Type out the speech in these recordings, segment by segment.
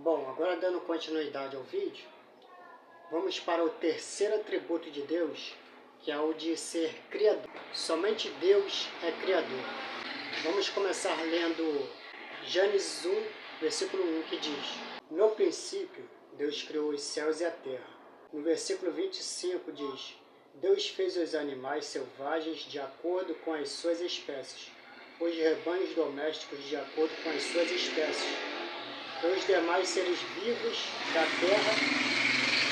Bom, agora dando continuidade ao vídeo, vamos para o terceiro atributo de Deus, que é o de ser Criador. Somente Deus é Criador. Vamos começar lendo Gênesis 1, versículo 1, que diz: No princípio, Deus criou os céus e a terra. No versículo 25 diz: Deus fez os animais selvagens de acordo com as suas espécies, os rebanhos domésticos de acordo com as suas espécies, e os demais seres vivos da terra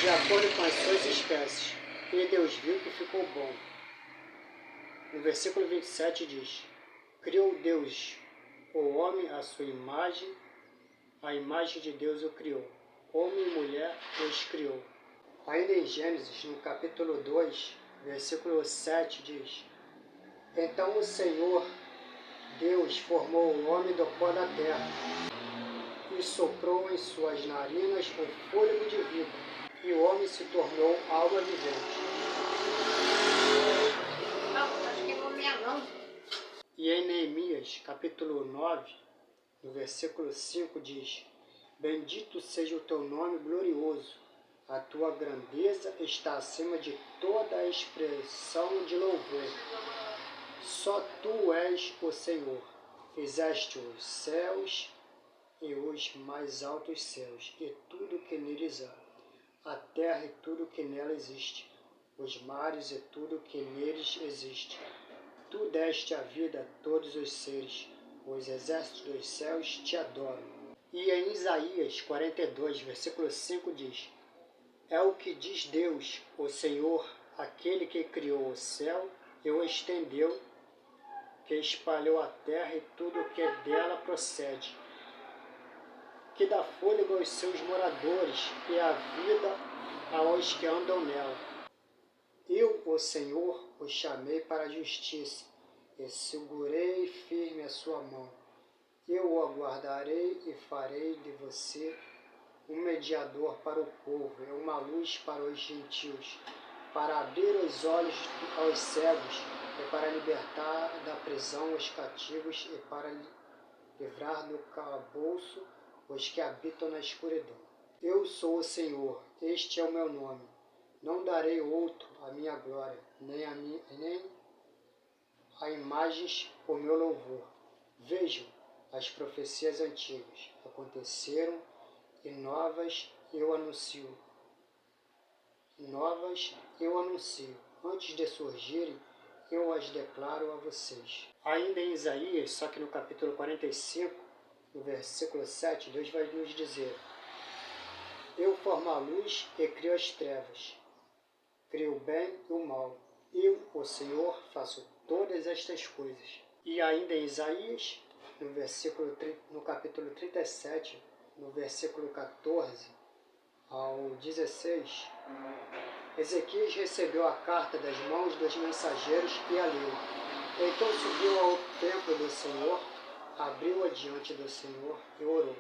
de acordo com as suas espécies. E Deus viu que ficou bom. No versículo 27 diz: Criou Deus o homem à sua imagem, a imagem de Deus o criou. Homem e mulher os criou. Ainda em Gênesis, no capítulo 2, versículo 7 diz: Então o Senhor Deus formou o homem do pó da terra e soprou em suas narinas o fôlego de vida, e o homem se tornou alma vivente. E em Neemias, capítulo 9, no versículo 5 diz: Bendito seja o teu nome glorioso, a tua grandeza está acima de toda a expressão de louvor. Só tu és o Senhor, fizeste os céus e os mais altos céus, e tudo que neles há, a terra e tudo que nela existe, os mares e tudo que neles existe. Tu deste a vida a todos os seres, os exércitos dos céus te adoram. E em Isaías 42, versículo 5 diz: É o que diz Deus, o Senhor, aquele que criou o céu e o estendeu, que espalhou a terra e tudo o que dela procede, que dá fôlego aos seus moradores e a vida aos que andam nela. Eu, o Senhor, o chamei para a justiça, e segurei firme a sua mão. Eu o aguardarei e farei de você um mediador para o povo, e uma luz para os gentios, para abrir os olhos aos cegos, e para libertar da prisão os cativos, e para livrar do calabouço os que habitam na escuridão. Eu sou o Senhor, este é o meu nome. Não darei outro a minha glória, nem a imagens o meu louvor. Vejam, as profecias antigas aconteceram, e novas eu anuncio. Novas eu anuncio. Antes de surgirem, eu as declaro a vocês. Ainda em Isaías, só que no capítulo 45, no versículo 7, Deus vai nos dizer: Eu formo a luz e crio as trevas, crio o bem e o mal. Eu, o Senhor, faço todas estas coisas. E ainda em Isaías, no capítulo 37, no versículo 14 ao 16, Ezequias recebeu a carta das mãos dos mensageiros e a leu. Então subiu ao templo do Senhor, abriu-a diante do Senhor e orou.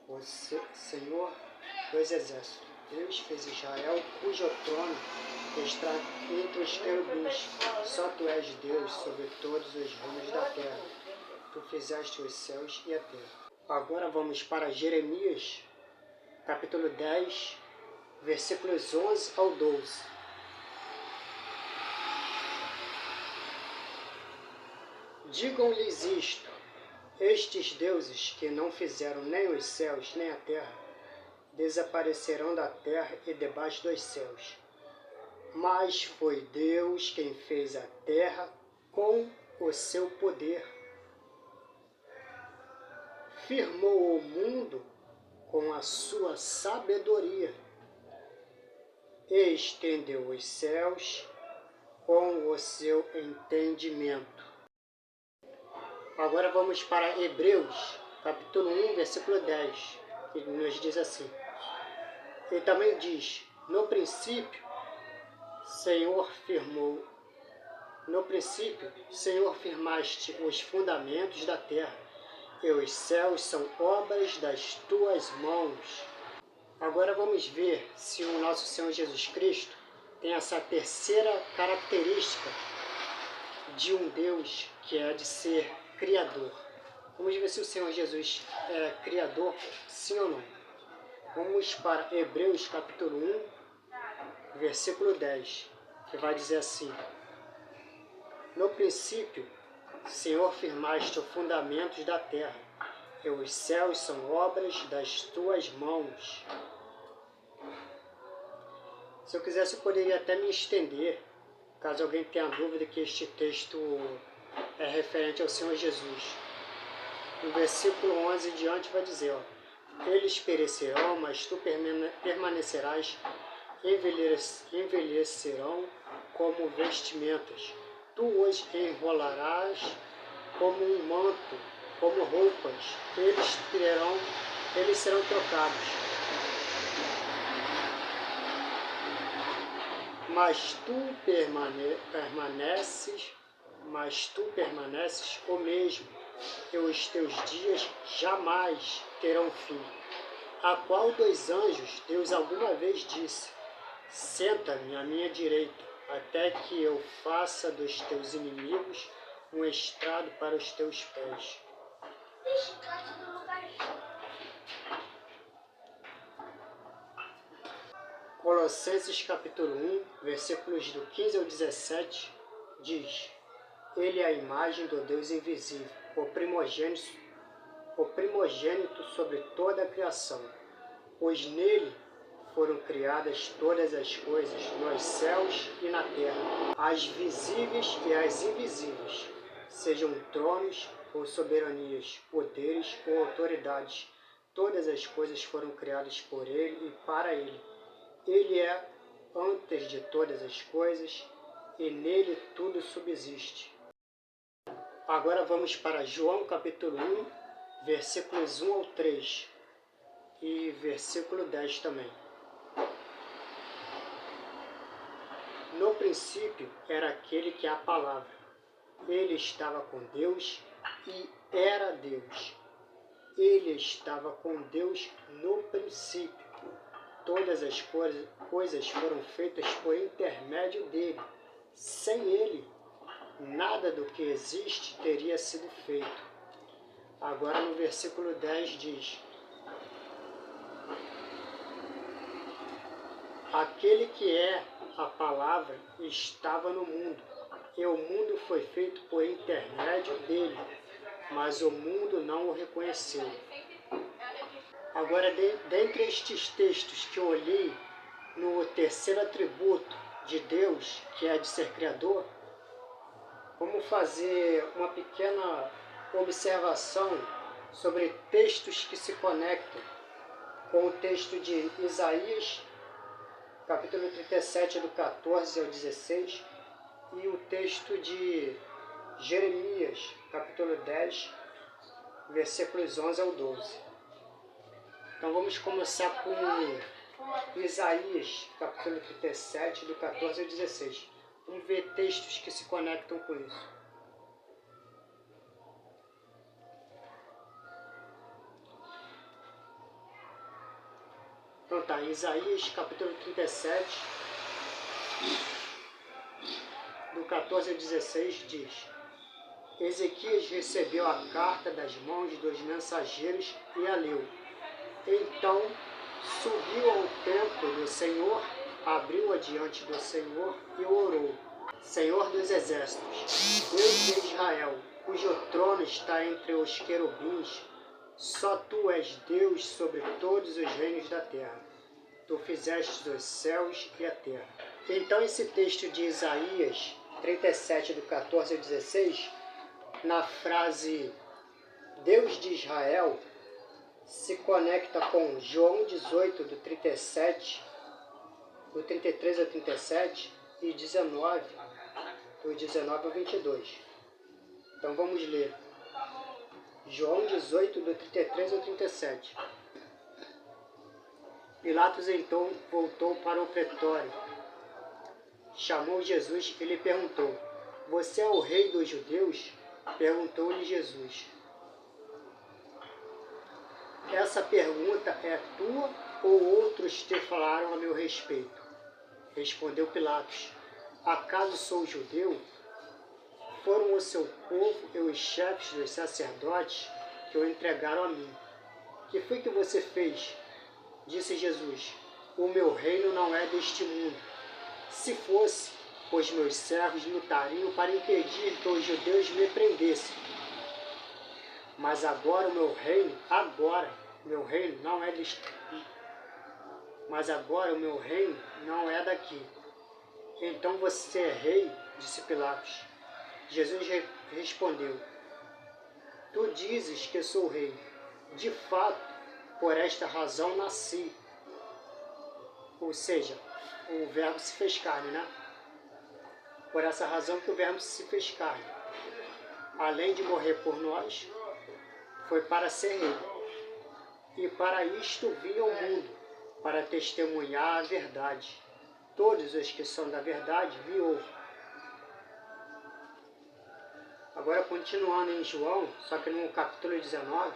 O Senhor dos exércitos, Deus fez Israel, cujo trono está entre os querubins. Só tu és Deus sobre todos os reinos da terra. Tu fizeste os céus e a terra. Agora vamos para Jeremias, capítulo 10, versículos 11 ao 12. Digam-lhes isto: estes deuses que não fizeram nem os céus nem a terra, desaparecerão da terra e debaixo dos céus. Mas foi Deus quem fez a terra com o seu poder. Firmou o mundo com a sua sabedoria e estendeu os céus com o seu entendimento. Agora vamos para Hebreus, capítulo 1, versículo 10, que nos diz assim: E também diz: No princípio, Senhor, firmaste os fundamentos da terra, e os céus são obras das tuas mãos. Agora vamos ver se o nosso Senhor Jesus Cristo tem essa terceira característica de um Deus, que é de ser Criador. Vamos ver se o Senhor Jesus é Criador, sim ou não. Vamos para Hebreus capítulo 1, versículo 10, que vai dizer assim: No princípio, Senhor, firmaste os fundamentos da terra, e os céus são obras das tuas mãos. Se eu quisesse, eu poderia até me estender, caso alguém tenha dúvida que este texto é referente ao Senhor Jesus. No versículo 11 em diante vai dizer, eles perecerão, mas tu permanecerás, envelhecerão como vestimentas. Tu os enrolarás como um manto, como roupas. Eles serão trocados. Mas tu permaneces o mesmo, e os teus dias jamais terão fim. A qual dos anjos Deus alguma vez disse, senta-me à minha direita, até que eu faça dos teus inimigos um estrado para os teus pés. Colossenses capítulo 1, versículos do 15 ao 17, diz, Ele é a imagem do Deus invisível, o primogênito sobre toda a criação, pois nele foram criadas todas as coisas, nos céus e na terra, as visíveis e as invisíveis, sejam tronos ou soberanias, poderes ou autoridades. Todas as coisas foram criadas por ele e para ele. Ele é antes de todas as coisas e nele tudo subsiste. Agora vamos para João capítulo 1, versículos 1 ao 3 e versículo 10 também. No princípio era aquele que é a palavra. Ele estava com Deus e era Deus. Ele estava com Deus no princípio. Todas as coisas foram feitas por intermédio dele. Sem ele, nada do que existe teria sido feito. Agora no versículo 10 diz, aquele que é a palavra estava no mundo, e o mundo foi feito por intermédio dele, mas o mundo não o reconheceu. Agora, dentre estes textos que eu li no terceiro atributo de Deus, que é de ser Criador, vamos fazer uma pequena observação sobre textos que se conectam com o texto de Isaías, capítulo 37, do 14 ao 16, e o texto de Jeremias, capítulo 10, versículos 11 ao 12. Então vamos começar com Isaías, capítulo 37, do 14 ao 16. Vamos ver textos que se conectam com isso. Então tá, Isaías, capítulo 37, do 14 ao 16, diz, Ezequias recebeu a carta das mãos dos mensageiros e a leu. Então subiu ao templo do Senhor, abriu-a diante do Senhor e orou. Senhor dos exércitos, Deus de Israel, cujo trono está entre os querubins, só Tu és Deus sobre todos os reinos da terra. Tu fizeste os céus e a terra. Então esse texto de Isaías 37, do 14 ao 16, na frase Deus de Israel, se conecta com João 18, do 37, do 33 ao 37 e 19, do 19 ao 22. Então vamos ler. João 18, do 33 ao 37. Pilatos então voltou para o pretório. Chamou Jesus e lhe perguntou, Você é o rei dos judeus? Perguntou-lhe Jesus. Essa pergunta é tua ou outros te falaram a meu respeito? Respondeu Pilatos. Acaso sou judeu? Foram o seu povo e os chefes dos sacerdotes que o entregaram a mim. Que foi que você fez? Disse Jesus: o meu reino não é deste mundo. Se fosse, pois meus servos lutariam para impedir que os judeus me prendessem. Mas agora o meu reino, não é deste. Mas agora o meu reino não é daqui. Então você é rei? Disse Pilatos. Jesus respondeu: tu dizes que sou rei. De fato, por esta razão nasci. Ou seja, o verbo se fez carne, né? Por essa razão que o verbo se fez carne. Além de morrer por nós, foi para ser rei. E para isto vim ao mundo, para testemunhar a verdade. Todos os que são da verdade me ouvem. Agora, continuando em João, só que no capítulo 19,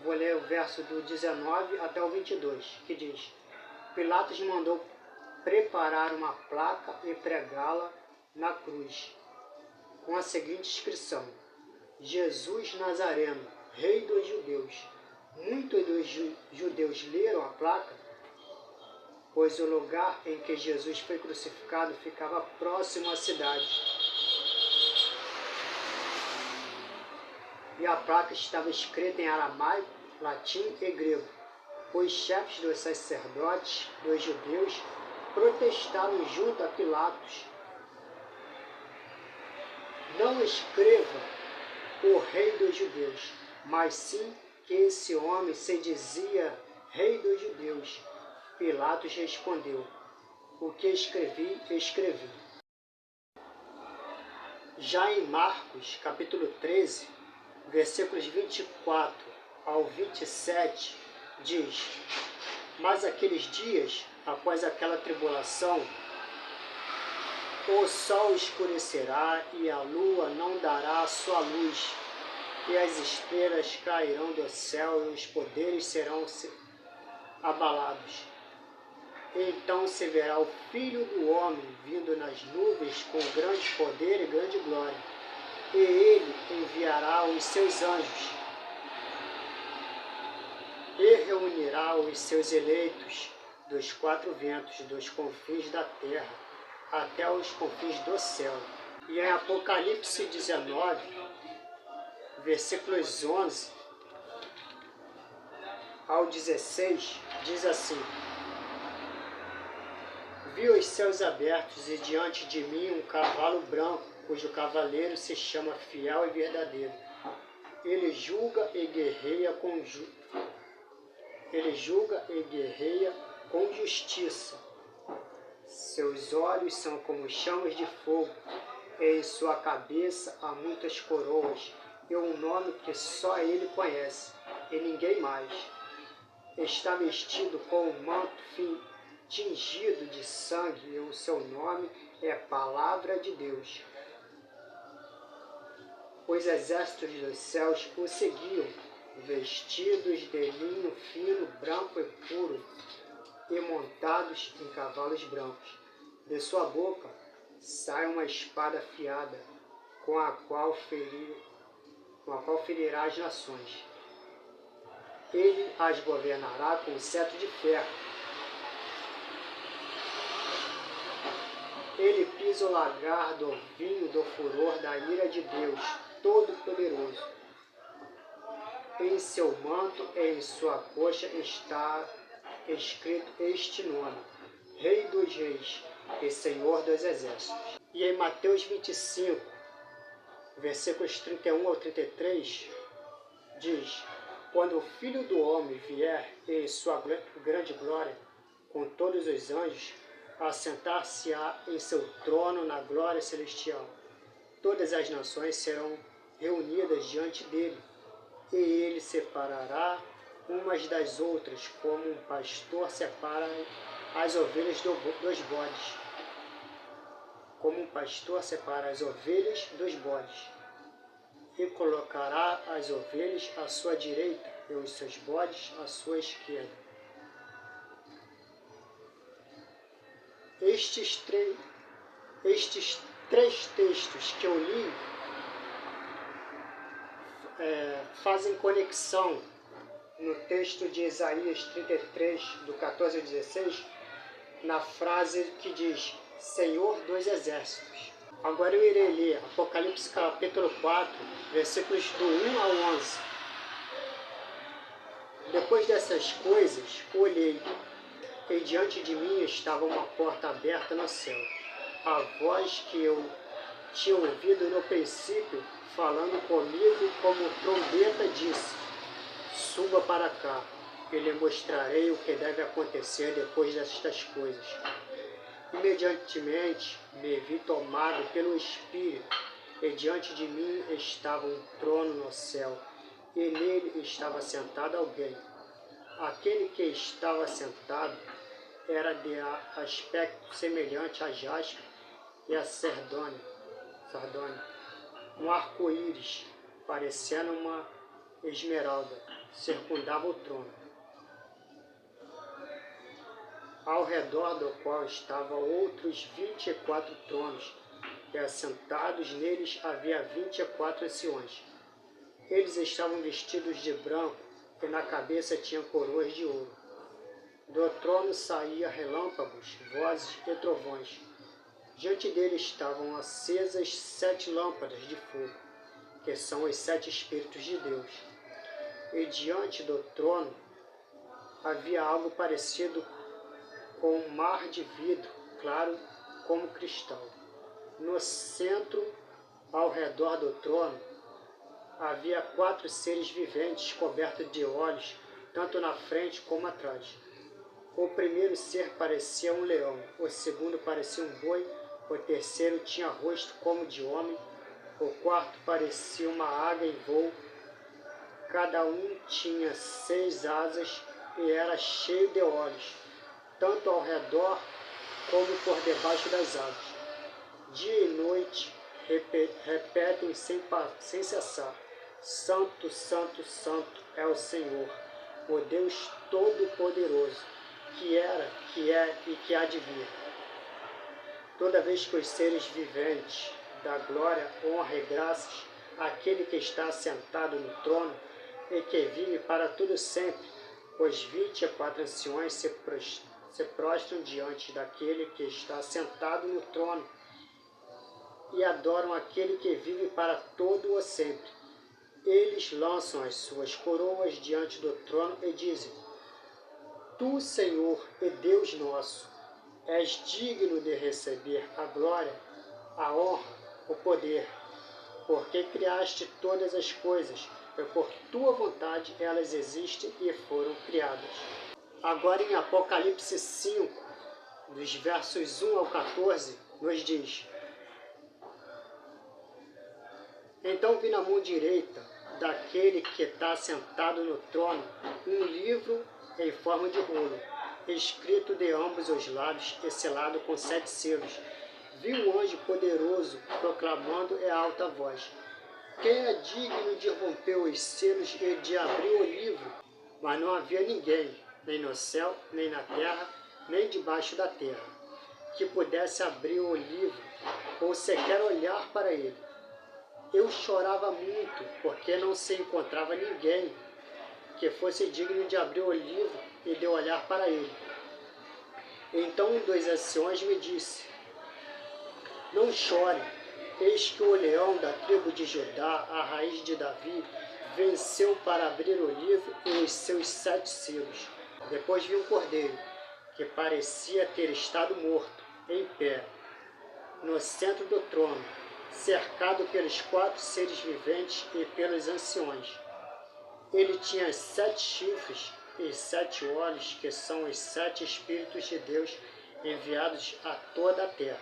vou ler o verso do 19 até o 22, que diz: Pilatos mandou preparar uma placa e pregá-la na cruz, com a seguinte inscrição: Jesus Nazareno, Rei dos Judeus. Muitos dos judeus leram a placa, pois o lugar em que Jesus foi crucificado ficava próximo à cidade. E a placa estava escrita em aramaico, latim e grego. Os chefes dos sacerdotes dos judeus protestaram junto a Pilatos: não escreva o rei dos judeus, mas sim que esse homem se dizia rei dos judeus. Pilatos respondeu: o que escrevi, escrevi. Já em Marcos, capítulo 13, versículos 24 ao 27, diz: mas aqueles dias, após aquela tribulação, o sol escurecerá e a lua não dará a sua luz, e as estrelas cairão do céu e os poderes serão abalados. Então se verá o Filho do Homem vindo nas nuvens com grande poder e grande glória, e ele enviará os seus anjos e reunirá os seus eleitos dos quatro ventos, dos confins da terra até os confins do céu. E em Apocalipse 19, versículos 11 ao 16, diz assim: vi os céus abertos e diante de mim um cavalo branco, cujo cavaleiro se chama Fiel e Verdadeiro. Ele julga e guerreia com justiça. Seus olhos são como chamas de fogo, e em sua cabeça há muitas coroas, e um nome que só ele conhece, e ninguém mais. Está vestido com um manto tingido de sangue, e o seu nome é Palavra de Deus. Os exércitos dos céus o seguiam, vestidos de linho fino, branco e puro, e montados em cavalos brancos. De sua boca sai uma espada afiada, com a qual ferirá as nações. Ele as governará com cetro de ferro. Ele pisa o lagar do vinho do furor da ira de Deus Todo-Poderoso. Em seu manto e em sua coxa está escrito este nome: Rei dos Reis e Senhor dos Exércitos. E em Mateus 25, versículos 31 ao 33, diz: quando o Filho do Homem vier em sua grande glória, com todos os anjos, assentar-se-á em seu trono na glória celestial. Todas as nações serão reunidas diante dele, e ele separará umas das outras, como um pastor separa as ovelhas dos bodes. Como um pastor separa as ovelhas dos bodes. E colocará as ovelhas à sua direita e os seus bodes à sua esquerda. Estes três textos que eu li fazem conexão no texto de Isaías 33, do 14 ao 16, na frase que diz: Senhor dos Exércitos. Agora eu irei ler Apocalipse capítulo 4, versículos do 1 ao 11. Depois dessas coisas, olhei, e diante de mim estava uma porta aberta no céu. A voz que eu tinha ouvido no princípio, falando comigo como trombeta, disse: Suba para cá, e lhe mostrarei o que deve acontecer depois destas coisas. Imediatamente me vi tomado pelo Espírito, e diante de mim estava um trono no céu, e nele estava sentado alguém. Aquele que estava sentado era de aspecto semelhante a jaspe e a sardônia, um arco-íris, parecendo uma esmeralda, circundava o trono, ao redor do qual estavam outros 24 tronos, e assentados neles havia 24 anciões. Eles estavam vestidos de branco, e na cabeça tinham coroas de ouro. Do trono saía relâmpagos, vozes e trovões. Diante dele estavam acesas 7 lâmpadas de fogo, que são os 7 Espíritos de Deus. E diante do trono havia algo parecido com um mar de vidro, claro como cristal. No centro, ao redor do trono, havia 4 seres viventes cobertos de olhos, tanto na frente como atrás. O primeiro ser parecia um leão, o segundo parecia um boi, o terceiro tinha rosto como de homem, o quarto parecia uma águia em voo. Cada um tinha 6 asas e era cheio de olhos, tanto ao redor como por debaixo das asas. Dia e noite repetem sem cessar: Santo, Santo, Santo é o Senhor, o Deus Todo-Poderoso, que era, que é e que há de vir. Toda vez que os seres viventes dão glória, honra e graças àquele que está sentado no trono e que vive para todo sempre, os 24 anciões se prostram diante daquele que está sentado no trono e adoram aquele que vive para todo o sempre. Eles lançam as suas coroas diante do trono e dizem: Tu, Senhor e Deus nosso, és digno de receber a glória, a honra, o poder, porque criaste todas as coisas, e por tua vontade elas existem e foram criadas. Agora em Apocalipse 5, dos versos 1 ao 14, nos diz: Então vi na mão direita daquele que está sentado no trono um livro em forma de rolo, escrito de ambos os lados e selado com 7 selos. Vi um anjo poderoso proclamando em alta voz: Quem é digno de romper os selos e de abrir o livro? Mas não havia ninguém, nem no céu, nem na terra, nem debaixo da terra, que pudesse abrir o livro ou sequer olhar para ele. Eu chorava muito, porque não se encontrava ninguém que fosse digno de abrir o livro e de olhar para ele. Então um dos anciões me disse: Não chore, eis que o leão da tribo de Judá, a raiz de Davi, venceu para abrir o livro e os seus 7 selos. Depois vi um cordeiro, que parecia ter estado morto, em pé, no centro do trono, cercado pelos 4 seres viventes e pelos anciões. Ele tinha 7 chifres e 7 olhos, que são os 7 Espíritos de Deus enviados a toda a terra.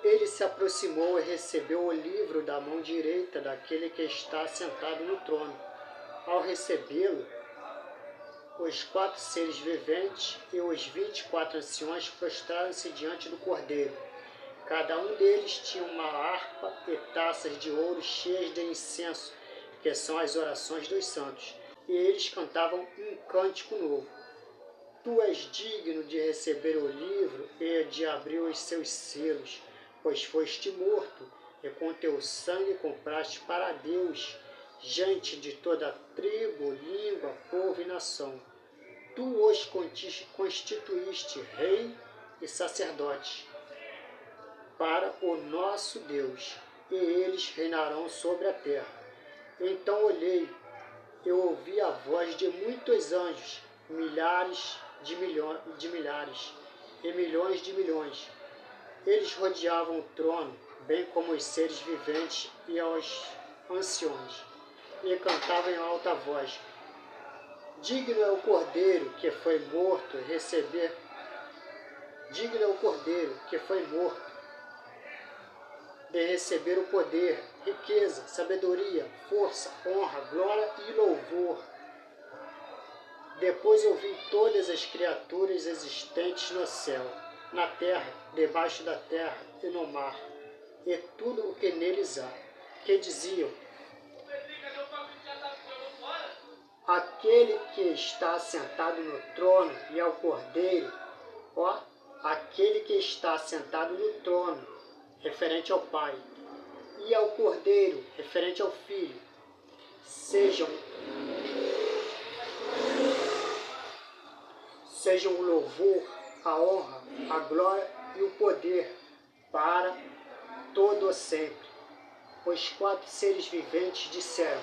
Ele se aproximou e recebeu o livro da mão direita daquele que está sentado no trono. Ao recebê-lo, os 4 seres viventes e os 24 anciões prostraram-se diante do Cordeiro. Cada um deles tinha uma harpa e taças de ouro cheias de incenso, que são as orações dos santos. E eles cantavam um cântico novo: Tu és digno de receber o livro e de abrir os seus selos, pois foste morto, e com teu sangue compraste para Deus gente de toda tribo, língua, povo e nação. Tu os constituíste rei e sacerdote para o nosso Deus, e eles reinarão sobre a terra. Então olhei, eu ouvi a voz de muitos anjos, milhares de milhares e milhões de milhões. Eles rodeavam o trono, bem como os seres viventes e os anciões, e cantavam em alta voz: Digno é o Cordeiro que foi morto receber. Digno é o Cordeiro que foi morto de receber o poder, riqueza, sabedoria, força, honra, glória e louvor. Depois eu vi todas as criaturas existentes no céu, na terra, debaixo da terra e no mar, e tudo o que neles há, que diziam: Aquele que está sentado no trono e ao Cordeiro, aquele que está sentado no trono, referente ao Pai, e ao Cordeiro, referente ao Filho, sejam o louvor, a honra, a glória e o poder para todo o sempre. Os 4 seres viventes disseram: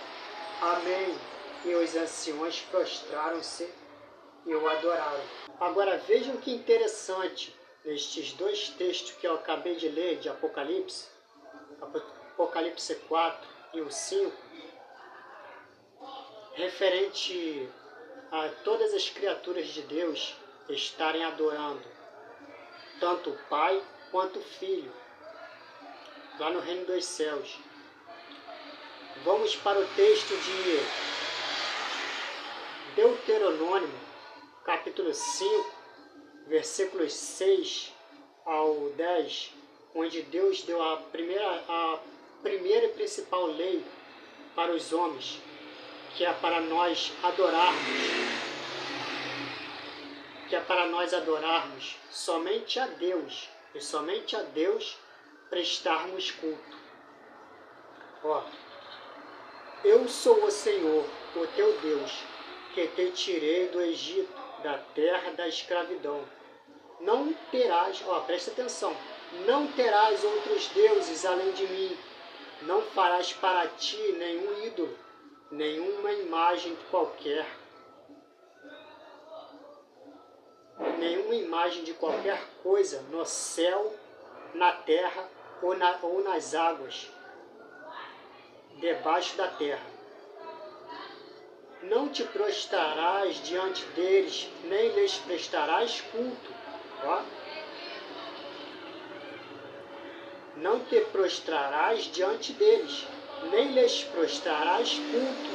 Amém, e os anciões prostraram-se e o adoraram. Agora vejam que interessante, nestes 2 textos que eu acabei de ler de Apocalipse, Apocalipse 4 e o 5, referente a todas as criaturas de Deus estarem adorando tanto o Pai quanto o Filho, lá no reino dos céus. Vamos para o texto de Deuteronômio, capítulo 5, versículos 6 ao 10, onde Deus deu a primeira e principal lei para os homens, que é para nós adorarmos somente a Deus, e somente a Deus prestarmos culto. Eu sou o Senhor, o teu Deus, que te tirei do Egito, da terra da escravidão. Não terás, presta atenção, não terás outros deuses além de mim. Não farás para ti nenhum ídolo, nenhuma imagem qualquer. Nenhuma imagem de qualquer coisa no céu, na terra ou nas águas, debaixo da terra. Não te prostrarás diante deles, nem lhes prestarás culto. Não te prostrarás diante deles, nem lhes prostrarás culto,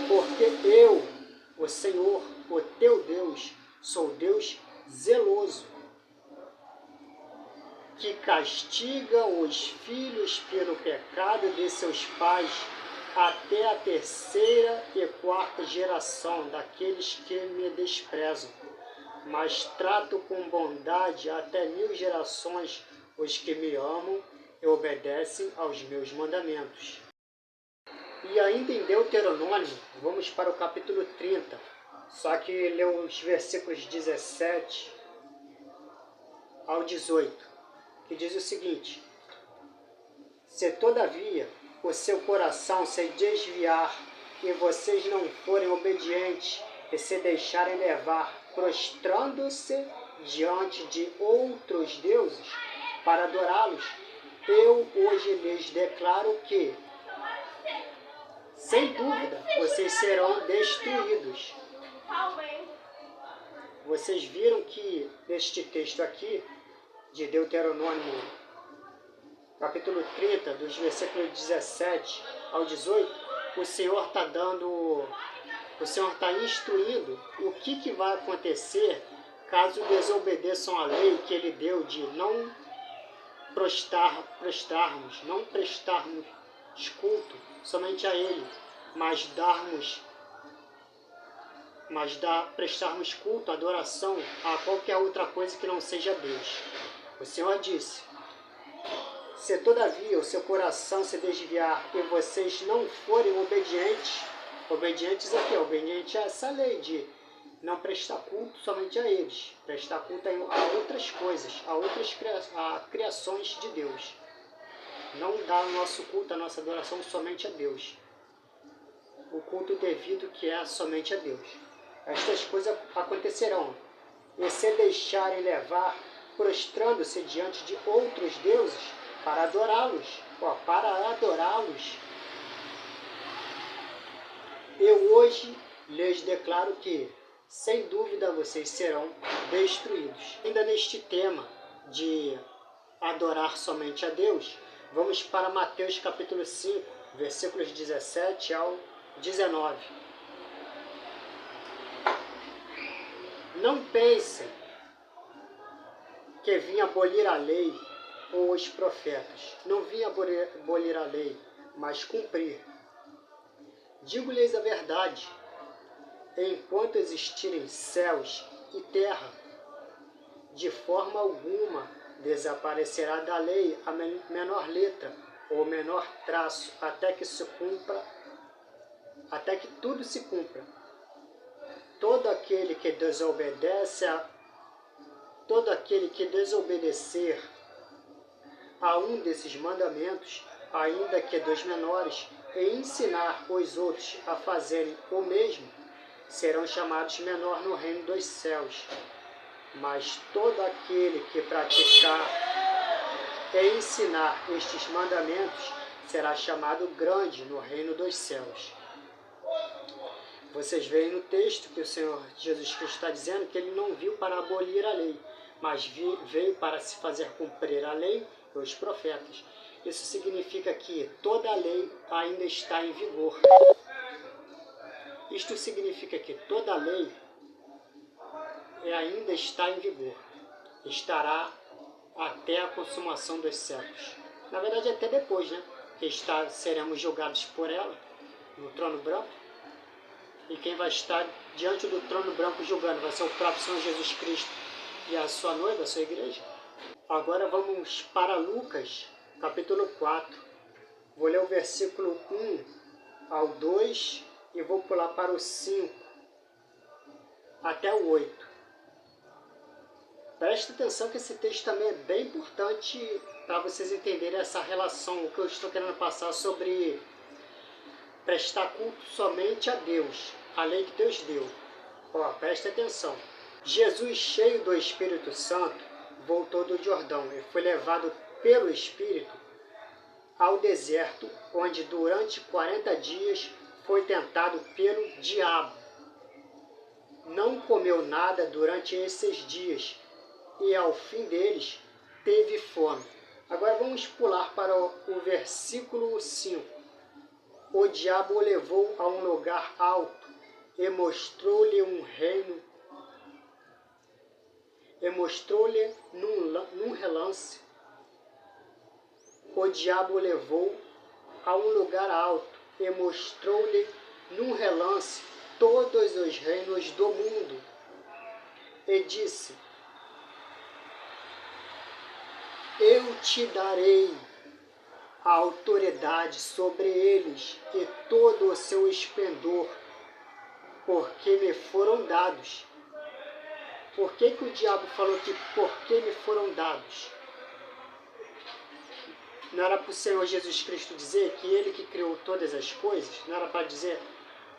porque eu, o Senhor, o teu Deus, sou Deus zeloso, que castiga os filhos pelo pecado de seus pais, até a 3ª e 4ª geração daqueles que me desprezam. Mas trato com bondade até 1000 gerações os que me amam e obedecem aos meus mandamentos. E ainda em Deuteronômio, vamos para o capítulo 30, só que leu os versículos 17 ao 18, que diz o seguinte: Se todavia o seu coração se desviar e vocês não forem obedientes e se deixarem levar, prostrando-se diante de outros deuses para adorá-los, eu hoje lhes declaro que, sem dúvida, vocês serão destruídos. Vocês viram que neste texto aqui, de Deuteronômio, capítulo 30, dos versículos 17 ao 18, o Senhor está instruindo o que vai acontecer caso desobedeçam a lei que Ele deu de não prestarmos culto somente a Ele, mas prestarmos culto, adoração a qualquer outra coisa que não seja Deus. O Senhor disse: Se todavia o seu coração se desviar e vocês não forem obedientes a quê? Obedientes a essa lei de não prestar culto somente a eles, prestar culto a outras coisas, a criações de Deus. Não dar o nosso culto, a nossa adoração somente a Deus. O culto devido que é somente a Deus. Estas coisas acontecerão, e se deixarem levar, prostrando-se diante de outros deuses, para adorá-los, eu hoje lhes declaro que, sem dúvida, vocês serão destruídos. Ainda neste tema de adorar somente a Deus, vamos para Mateus capítulo 5, versículos 17 ao 19. Não pensem que vim abolir a lei ou os profetas. Não vim abolir a lei, mas cumprir. Digo-lhes a verdade, enquanto existirem céus e terra, de forma alguma desaparecerá da lei a menor letra ou menor traço, até que tudo se cumpra. Todo aquele que desobedecer a um desses mandamentos, ainda que dos menores, e ensinar os outros a fazerem o mesmo, serão chamados menor no reino dos céus. Mas todo aquele que praticar e ensinar estes mandamentos será chamado grande no reino dos céus. Vocês veem no texto que o Senhor Jesus Cristo está dizendo que ele não veio para abolir a lei, mas veio para se fazer cumprir a lei e os profetas. Isso significa que toda a lei ainda está em vigor. Isto significa que toda a lei ainda está em vigor. Estará até a consumação dos séculos. Na verdade, até depois, né? Que seremos julgados por ela no trono branco. E quem vai estar diante do trono branco julgando vai ser o próprio Senhor Jesus Cristo e a sua noiva, a sua igreja. Agora vamos para Lucas, capítulo 4. Vou ler o versículo 1 ao 2 e vou pular para o 5 até o 8. Preste atenção que esse texto também é bem importante para vocês entenderem essa relação, o que eu estou querendo passar sobre prestar culto somente a Deus, a lei que Deus deu. Preste atenção. Jesus, cheio do Espírito Santo, voltou do Jordão e foi levado pelo Espírito ao deserto, onde durante 40 dias foi tentado pelo diabo. Não comeu nada durante esses dias e ao fim deles teve fome. Agora vamos pular para o versículo 5. O diabo o levou a um lugar alto e mostrou-lhe um reino, num relance. O diabo o levou a um lugar alto e mostrou-lhe num relance todos os reinos do mundo. E disse: eu te darei a autoridade sobre eles e todo o seu esplendor, porque me foram dados. Por que o diabo falou que porque me foram dados? Não era para o Senhor Jesus Cristo dizer que ele que criou todas as coisas? Não era para dizer,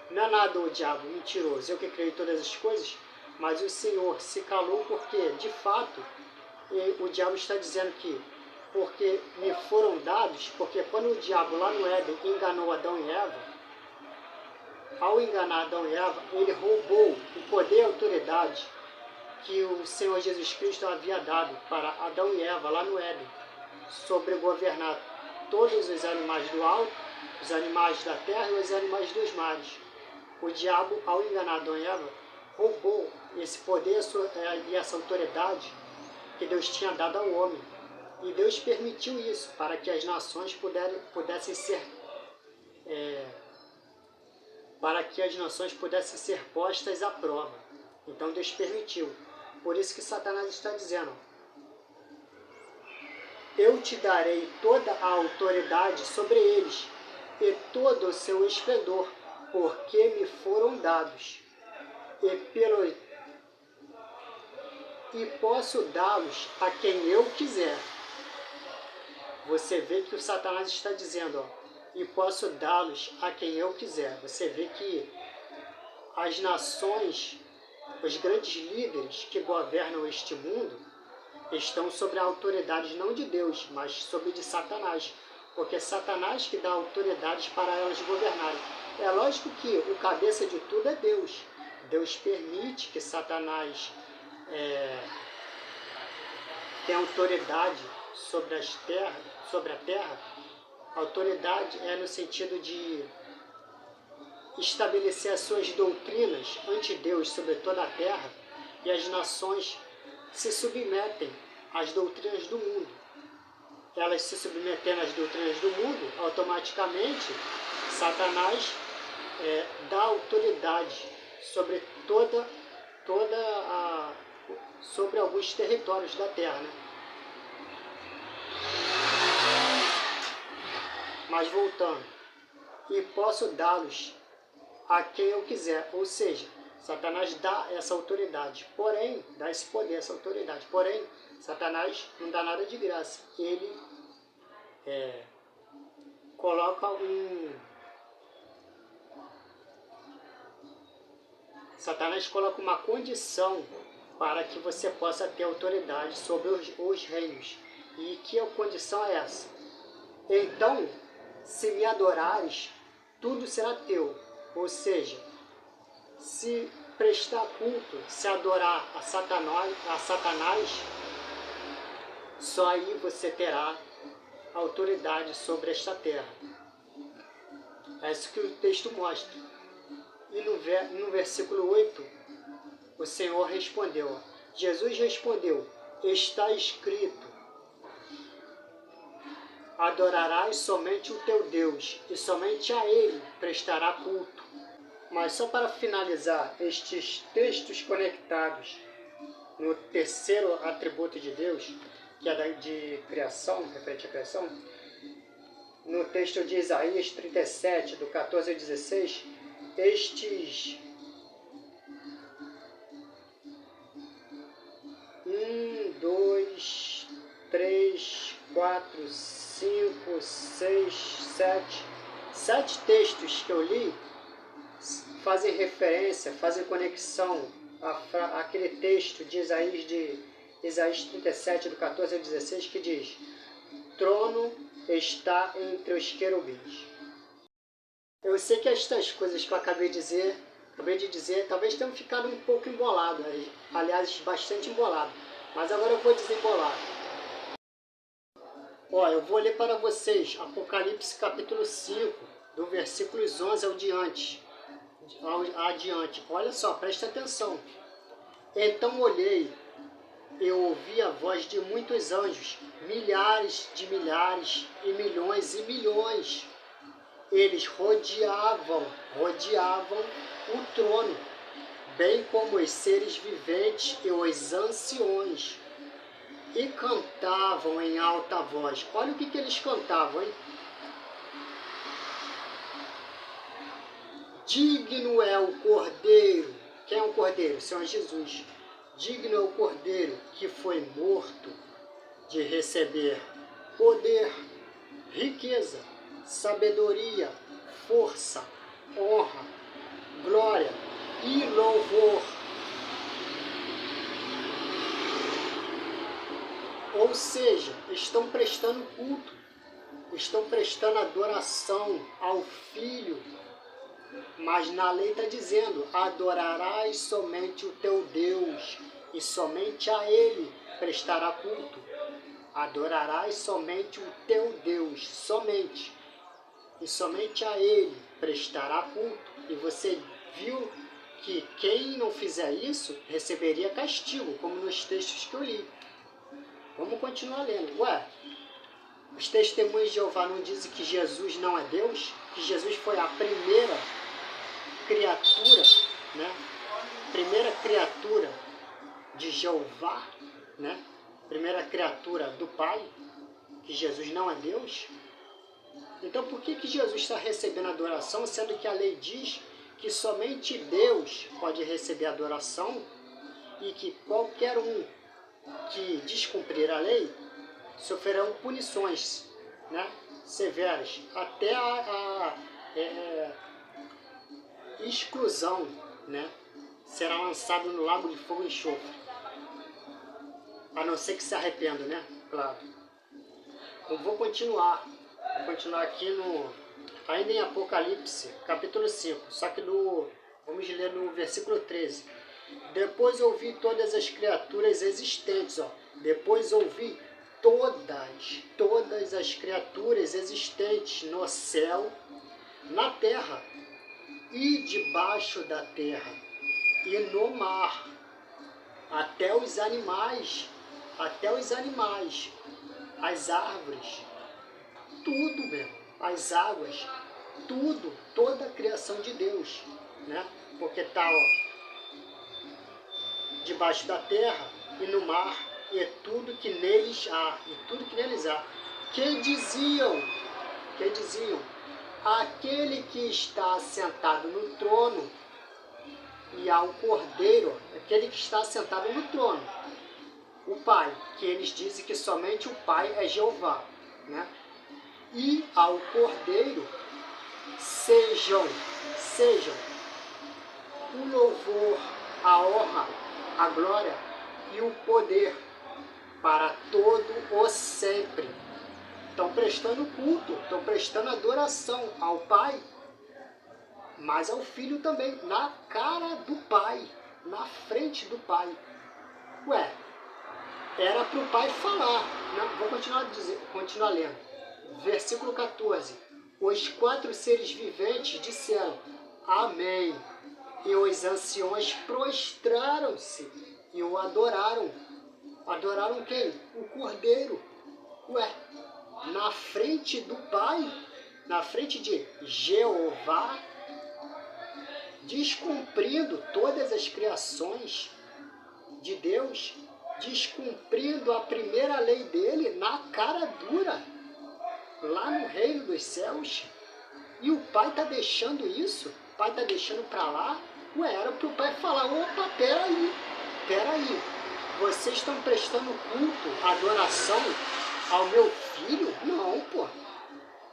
não é nada o diabo, mentiroso, eu que criei todas as coisas? Mas o Senhor se calou porque, de fato, o diabo está dizendo que porque me foram dados, porque quando o diabo lá no Éden enganou Adão e Eva, ao enganar Adão e Eva, ele roubou o poder e a autoridade que o Senhor Jesus Cristo havia dado para Adão e Eva lá no Éden, sobre governar todos os animais do alto, os animais da terra e os animais dos mares. O diabo, ao enganar Adão e Eva, roubou esse poder e essa autoridade que Deus tinha dado ao homem. E Deus permitiu isso para que as nações pudessem ser postas à prova. Então Deus permitiu. Por isso que Satanás está dizendo: eu te darei toda a autoridade sobre eles e todo o seu esplendor, porque me foram dados. E posso dá-los a quem eu quiser. Você vê que o Satanás está dizendo, ó, e posso dá-los a quem eu quiser. Você vê que as nações, os grandes líderes que governam este mundo, estão sob a autoridade não de Deus, mas sob de Satanás. Porque é Satanás que dá autoridades para elas governarem. É lógico que o cabeça de tudo é Deus. Deus permite que Satanás tenha autoridade sobre a terra. Autoridade é no sentido de estabelecer as suas doutrinas ante Deus sobre toda a terra, e as nações se submetem às doutrinas do mundo. Elas se submetendo às doutrinas do mundo, automaticamente Satanás dá autoridade sobre sobre alguns territórios da terra, né? Mas voltando, e posso dá-los a quem eu quiser, ou seja, Satanás dá essa autoridade, porém, dá esse poder, essa autoridade, porém, Satanás não dá nada de graça. Ele coloca Satanás coloca uma condição para que você possa ter autoridade sobre os reinos. E que condição é essa? Então, se me adorares, tudo será teu. Ou seja, se prestar culto, se adorar a Satanás, só aí você terá autoridade sobre esta terra. É isso que o texto mostra. E no versículo 8, o Senhor respondeu, Jesus respondeu, está escrito, adorarás somente o teu Deus, e somente a Ele prestará culto. Mas só para finalizar estes textos conectados no terceiro atributo de Deus, que é de criação, referente à criação, no texto de Isaías 37, do 14 ao 16, estes 1, 2, 3, 4, 5, 6, 7 textos que eu li fazem referência, fazem conexão àquele texto de Isaías 37, do 14 ao 16, que diz, trono está entre os querubins. Eu sei que estas coisas que eu acabei de dizer, talvez tenham ficado um pouco embolado, aliás, bastante embolado, mas agora eu vou desembolar. Ó, eu vou ler para vocês Apocalipse capítulo 5, do versículos 11 adiante. Olha só, presta atenção. Então olhei, eu ouvi a voz de muitos anjos, milhares de milhares e milhões. Eles rodeavam o trono, bem como os seres viventes e os anciões, e cantavam em alta voz. Olha o que eles cantavam, hein? Digno é o Cordeiro. Quem é o Cordeiro? Senhor Jesus. Digno é o Cordeiro que foi morto de receber poder, riqueza, sabedoria, força, honra, glória e louvor. Ou seja, estão prestando culto, estão prestando adoração ao Filho. Mas na lei está dizendo, adorarás somente o teu Deus, e somente a Ele prestará culto. Adorarás somente o teu Deus, somente. E somente a Ele prestará culto. E você viu que quem não fizer isso, receberia castigo, como nos textos que eu li. Vamos continuar lendo. Ué, os testemunhos de Jeová não dizem que Jesus não é Deus? Que Jesus foi a primeira criatura, né? Primeira criatura de Jeová, né? Primeira criatura do Pai. que Jesus não é Deus? Então por que Jesus está recebendo adoração, sendo que a lei diz que somente Deus pode receber adoração e que qualquer um que descumprir a lei sofrerão punições, né, severas, até a exclusão, né, será lançado no lago de fogo e enxofre, a não ser que se arrependa, né, claro. Eu vou continuar aqui ainda em Apocalipse, capítulo 5, só que vamos ler no versículo 13. Depois ouvi todas as criaturas existentes, depois ouvi todas as criaturas existentes no céu, na terra e debaixo da terra e no mar, até os animais, as árvores, tudo mesmo, as águas, tudo, toda a criação de Deus, né? Porque está debaixo da terra e no mar, e tudo que neles há, que diziam, aquele que está sentado no trono e ao Cordeiro, aquele que está sentado no trono, o Pai, que eles dizem que somente o Pai é Jeová, né? E ao Cordeiro sejam o louvor, a honra, a glória e o poder para todo o sempre. Estão prestando culto, estão prestando adoração ao Pai, mas ao Filho também, na cara do Pai, na frente do Pai. Ué, era para o Pai falar. Não, vou continuar lendo. Versículo 14. Os 4 seres viventes disseram Amém. E os anciões prostraram-se e o adoraram. Adoraram quem? O Cordeiro. Ué, na frente do Pai, na frente de Jeová, descumprindo todas as criações de Deus, descumprindo a primeira lei dele na cara dura, lá no reino dos céus. E o Pai está deixando isso? O Pai está deixando para lá? Ué, era para o Pai falar, opa, peraí, vocês estão prestando culto, adoração ao meu filho? Não, pô.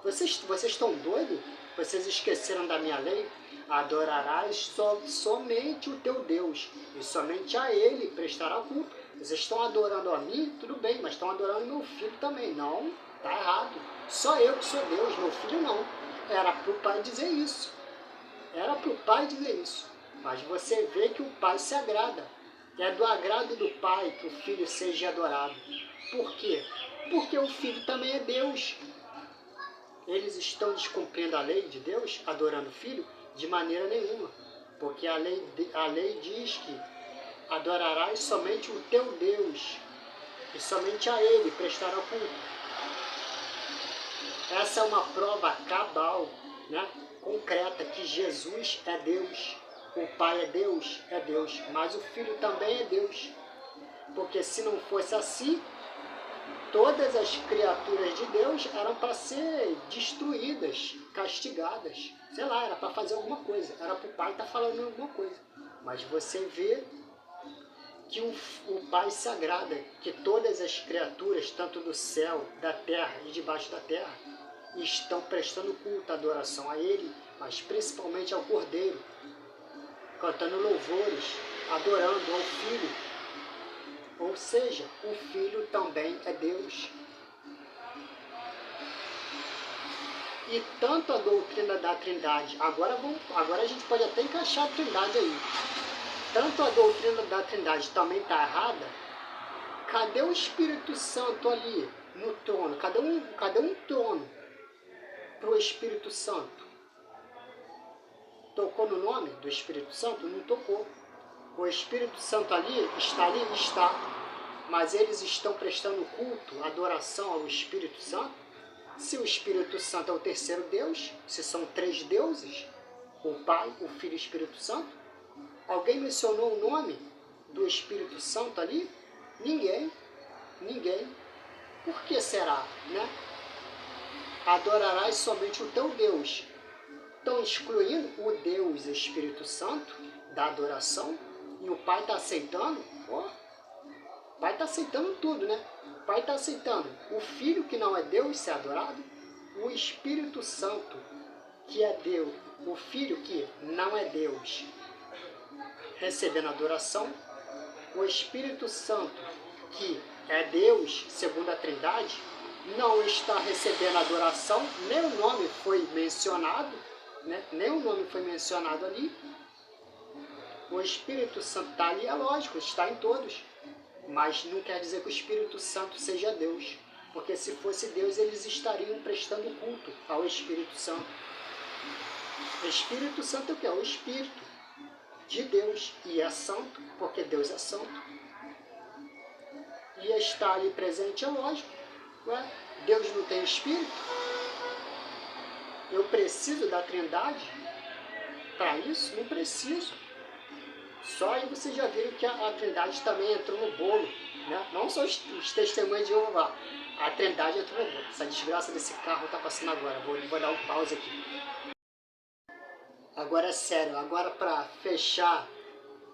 Vocês estão doidos? Vocês esqueceram da minha lei? Adorarás somente o teu Deus, e somente a Ele prestará culto. Vocês estão adorando a mim? Tudo bem, mas estão adorando meu filho também. Não, tá errado. Só eu que sou Deus, meu filho não. Era para o Pai dizer isso. Mas você vê que o Pai se agrada. É do agrado do Pai que o Filho seja adorado. Por quê? Porque o Filho também é Deus. Eles estão descumprindo a lei de Deus, adorando o Filho? De maneira nenhuma. Porque a lei diz que adorarás somente o teu Deus. E somente a Ele prestará culto. Essa é uma prova cabal, né, concreta, que Jesus é Deus. O Pai é Deus, mas o Filho também é Deus. Porque se não fosse assim, todas as criaturas de Deus eram para ser destruídas, castigadas. Sei lá, era para fazer alguma coisa. Era para o Pai estar falando alguma coisa. Mas você vê que o Pai se agrada, que todas as criaturas, tanto do céu, da terra e debaixo da terra, estão prestando culto, adoração a Ele, mas principalmente ao Cordeiro, cantando louvores, adorando ao Filho. Ou seja, o Filho também é Deus. E tanto a doutrina da Trindade, agora a gente pode até encaixar a Trindade aí, tanto a doutrina da Trindade também está errada. Cadê o Espírito Santo ali no trono? Cadê um trono para o Espírito Santo? Tocou no nome do Espírito Santo? Não tocou. O Espírito Santo ali? Está. Mas eles estão prestando culto, adoração ao Espírito Santo? Se o Espírito Santo é o terceiro Deus, se são 3 deuses, o Pai, o Filho e o Espírito Santo, alguém mencionou o nome do Espírito Santo ali? Ninguém. Por que será, né? Adorarás somente o teu Deus. Estão excluindo o Deus Espírito Santo da adoração e o Pai está aceitando? O Pai está aceitando tudo, né? O Pai está aceitando o Filho, que não é Deus, ser adorado, o Espírito Santo, que é Deus, o Filho, que não é Deus, recebendo adoração, o Espírito Santo, que é Deus, segundo a Trindade, não está recebendo adoração, nem o nome foi mencionado, né? Nem o nome foi mencionado ali. O Espírito Santo está ali, é lógico, está em todos, mas não quer dizer que o Espírito Santo seja Deus, porque se fosse Deus, eles estariam prestando culto ao Espírito Santo. O Espírito Santo é o que? É o Espírito de Deus, e é santo, porque Deus é santo. E está ali presente, é lógico. Ué, Deus não tem Espírito? Eu preciso da Trindade para isso? Não preciso. Só aí vocês já viram que a Trindade também entrou no bolo, né? Não só os testemunhos de Jeová. A Trindade entrou no bolo. Essa desgraça desse carro está passando agora. Vou dar um pause aqui. Agora é sério. Agora, para fechar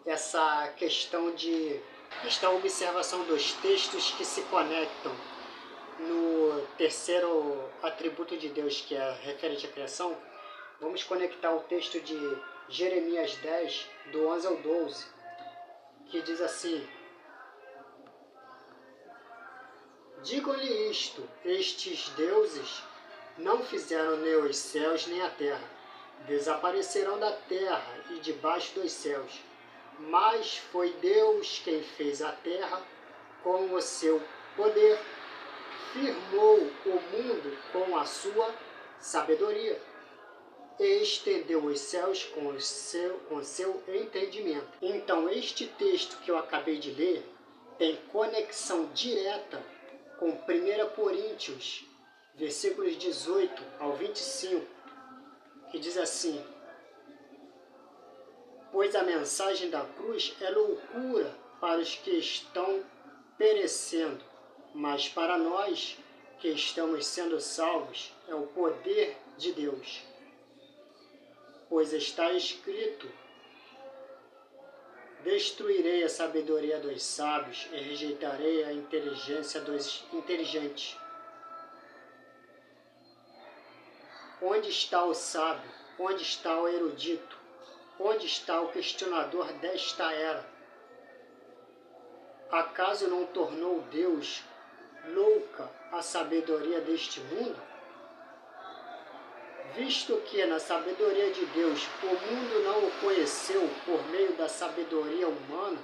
essa questão de... esta observação dos textos que se conectam no terceiro atributo de Deus, que é referente à criação, vamos conectar o texto de Jeremias 10, do 11 ao 12, que diz assim: digam-lhe isto, estes deuses não fizeram nem os céus nem a terra, desaparecerão da terra e debaixo dos céus, mas foi Deus quem fez a terra com o seu poder, firmou o mundo com a sua sabedoria, e estendeu os céus com seu entendimento. Então, este texto que eu acabei de ler tem conexão direta com 1 Coríntios, versículos 18 ao 25, que diz assim: pois a mensagem da cruz é loucura para os que estão perecendo, mas para nós que estamos sendo salvos é o poder de Deus. Pois está escrito: destruirei a sabedoria dos sábios e rejeitarei a inteligência dos inteligentes. Onde está o sábio? Onde está o erudito? Onde está o questionador desta era? Acaso não tornou Deus louca a sabedoria deste mundo? Visto que na sabedoria de Deus o mundo não o conheceu por meio da sabedoria humana,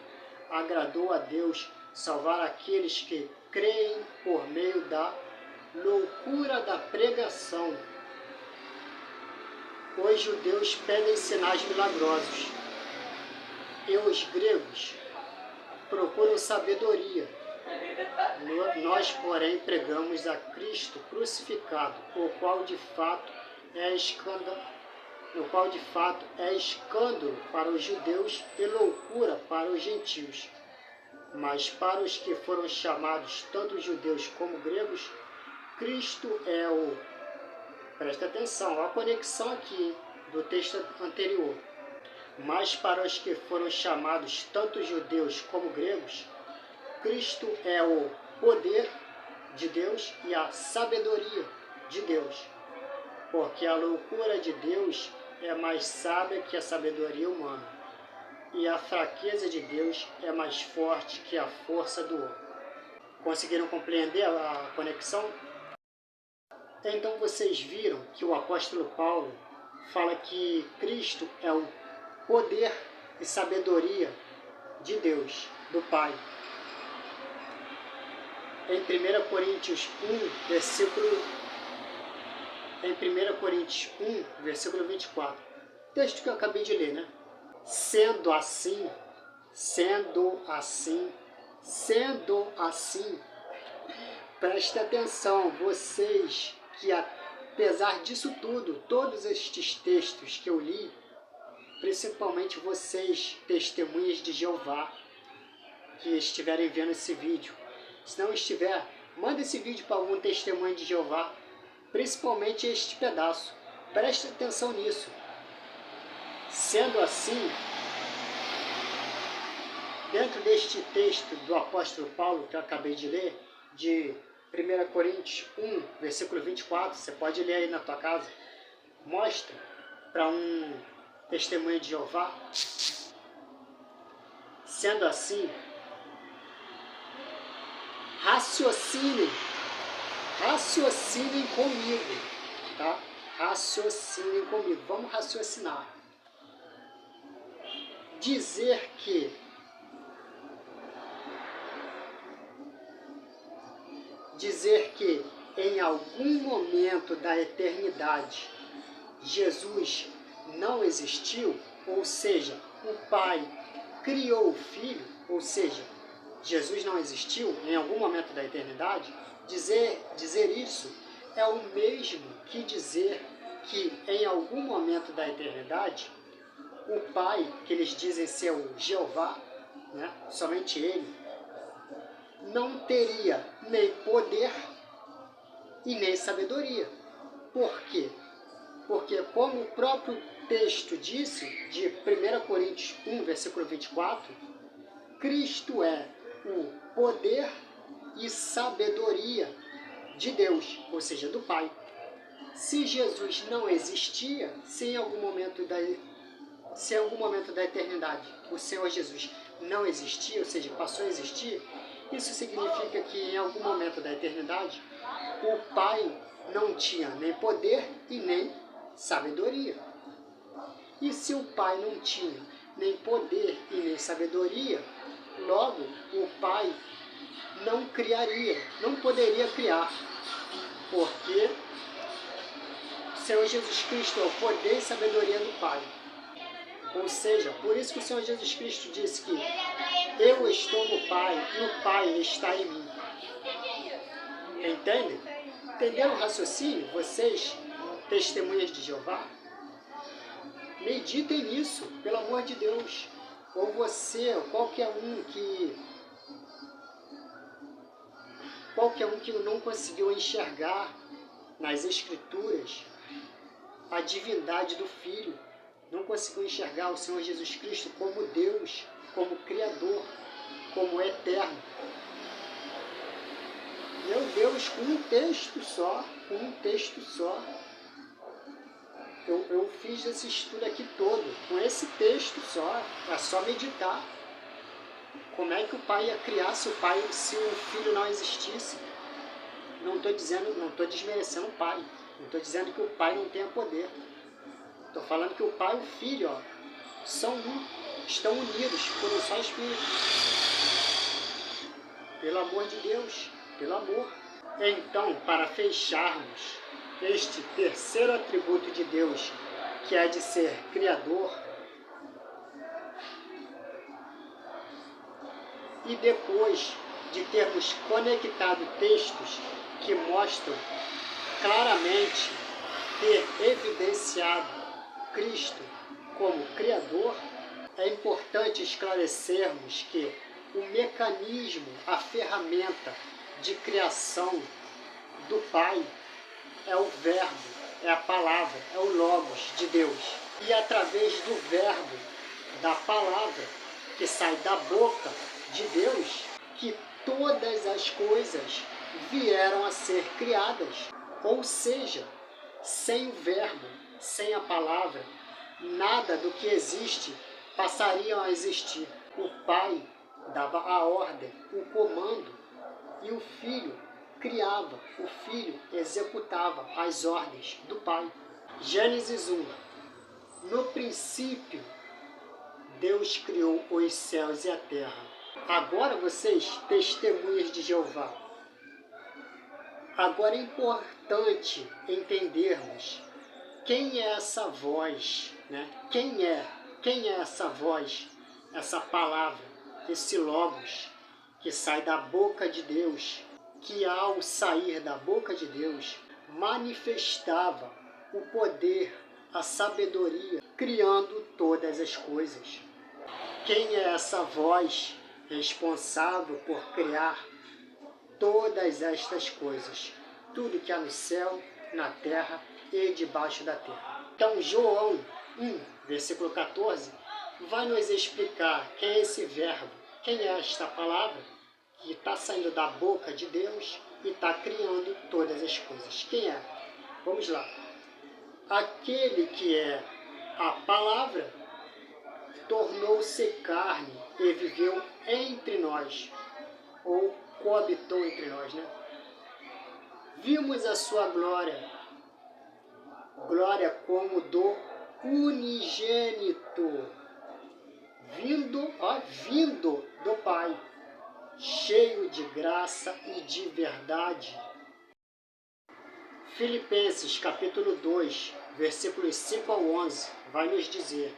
agradou a Deus salvar aqueles que creem por meio da loucura da pregação. Os judeus pedem sinais milagrosos, e os gregos procuram sabedoria. Nós, porém, pregamos a Cristo crucificado, o qual de fato é escândalo para os judeus e loucura para os gentios. Mas para os que foram chamados, tanto judeus como gregos, Cristo é o... Presta atenção, olha a conexão aqui do texto anterior. Mas para os que foram chamados, tanto judeus como gregos, Cristo é o poder de Deus e a sabedoria de Deus. Porque a loucura de Deus é mais sábia que a sabedoria humana, e a fraqueza de Deus é mais forte que a força do homem. Conseguiram compreender a conexão? Então vocês viram que o apóstolo Paulo fala que Cristo é o poder e sabedoria de Deus, do Pai. Em 1 Coríntios 1, versículo 24, texto que eu acabei de ler, né? Sendo assim, preste atenção, vocês que apesar disso tudo, todos estes textos que eu li, principalmente vocês, testemunhas de Jeová, que estiverem vendo esse vídeo, se não estiver, Manda esse vídeo para algum testemunho de Jeová, principalmente este pedaço. Preste atenção nisso. Sendo assim, dentro deste texto do apóstolo Paulo, que eu acabei de ler, de 1 Coríntios 1, versículo 24, você pode ler aí na tua casa, mostra para um testemunho de Jeová. Sendo assim, raciocinem comigo, tá? Raciocinem comigo, vamos raciocinar. Dizer que em algum momento da eternidade Jesus não existiu, ou seja, o Pai criou o Filho, ou seja, Jesus não existiu em algum momento da eternidade, dizer isso é o mesmo que dizer que em algum momento da eternidade o Pai, que eles dizem ser o Jeová, né, somente Ele, não teria nem poder e nem sabedoria. Por quê? Porque, como o próprio texto disse, de 1 Coríntios 1, versículo 24, Cristo é o poder e sabedoria de Deus, ou seja, do Pai. Se Jesus não existia, se em algum momento da eternidade o Senhor Jesus não existia, ou seja, passou a existir, isso significa que em algum momento da eternidade o Pai não tinha nem poder e nem sabedoria. E se o Pai não tinha nem poder e nem sabedoria, logo o Pai não criaria, não poderia criar, porque o Senhor Jesus Cristo é o poder e sabedoria do Pai. Ou seja, por isso que o Senhor Jesus Cristo disse que eu estou no Pai e o Pai está em mim. Entendem? Entenderam o raciocínio? Vocês, testemunhas de Jeová? Meditem nisso, pelo amor de Deus. Ou você, ou qualquer um que não conseguiu enxergar nas Escrituras a divindade do Filho, não conseguiu enxergar o Senhor Jesus Cristo como Deus, como Criador, como Eterno. Meu Deus, com um texto só, eu fiz esse estudo aqui todo, com esse texto só, é só meditar. Como é que o Pai ia criar se o Filho não existisse? Não estou desmerecendo o Pai, não estou dizendo que o Pai não tenha poder. Estou falando que o Pai e o Filho, são um, estão unidos por um só Espírito. Pelo amor de Deus, pelo amor. Então, para fecharmos este terceiro atributo de Deus, que é de ser Criador, e depois de termos conectado textos que mostram claramente ter evidenciado Cristo como Criador, é importante esclarecermos que o mecanismo, a ferramenta de criação do Pai é o Verbo, é a palavra, é o Logos de Deus. E através do Verbo, da palavra que sai da boca de Deus, que todas as coisas vieram a ser criadas. Ou seja, sem o Verbo, sem a palavra, nada do que existe passaria a existir. O Pai dava a ordem, o comando, e o Filho criava, o Filho executava as ordens do Pai. Gênesis 1. No princípio, Deus criou os céus e a terra. Agora vocês, testemunhas de Jeová, agora é importante entendermos quem é essa voz, né? Quem é essa voz, essa palavra, esse Logos que sai da boca de Deus, que ao sair da boca de Deus manifestava o poder, a sabedoria, criando todas as coisas. Quem é essa voz responsável por criar todas estas coisas, tudo que há no céu, na terra e debaixo da terra. Então, João 1, versículo 14, vai nos explicar quem é esse verbo, quem é esta palavra que está saindo da boca de Deus e está criando todas as coisas. Quem é? Vamos lá. Aquele que é a palavra tornou-se carne e viveu entre nós, ou coabitou entre nós, né? Vimos a sua glória, glória como do unigênito, vindo do Pai, cheio de graça e de verdade. Filipenses capítulo 2, versículos 5 ao 11, vai nos dizer: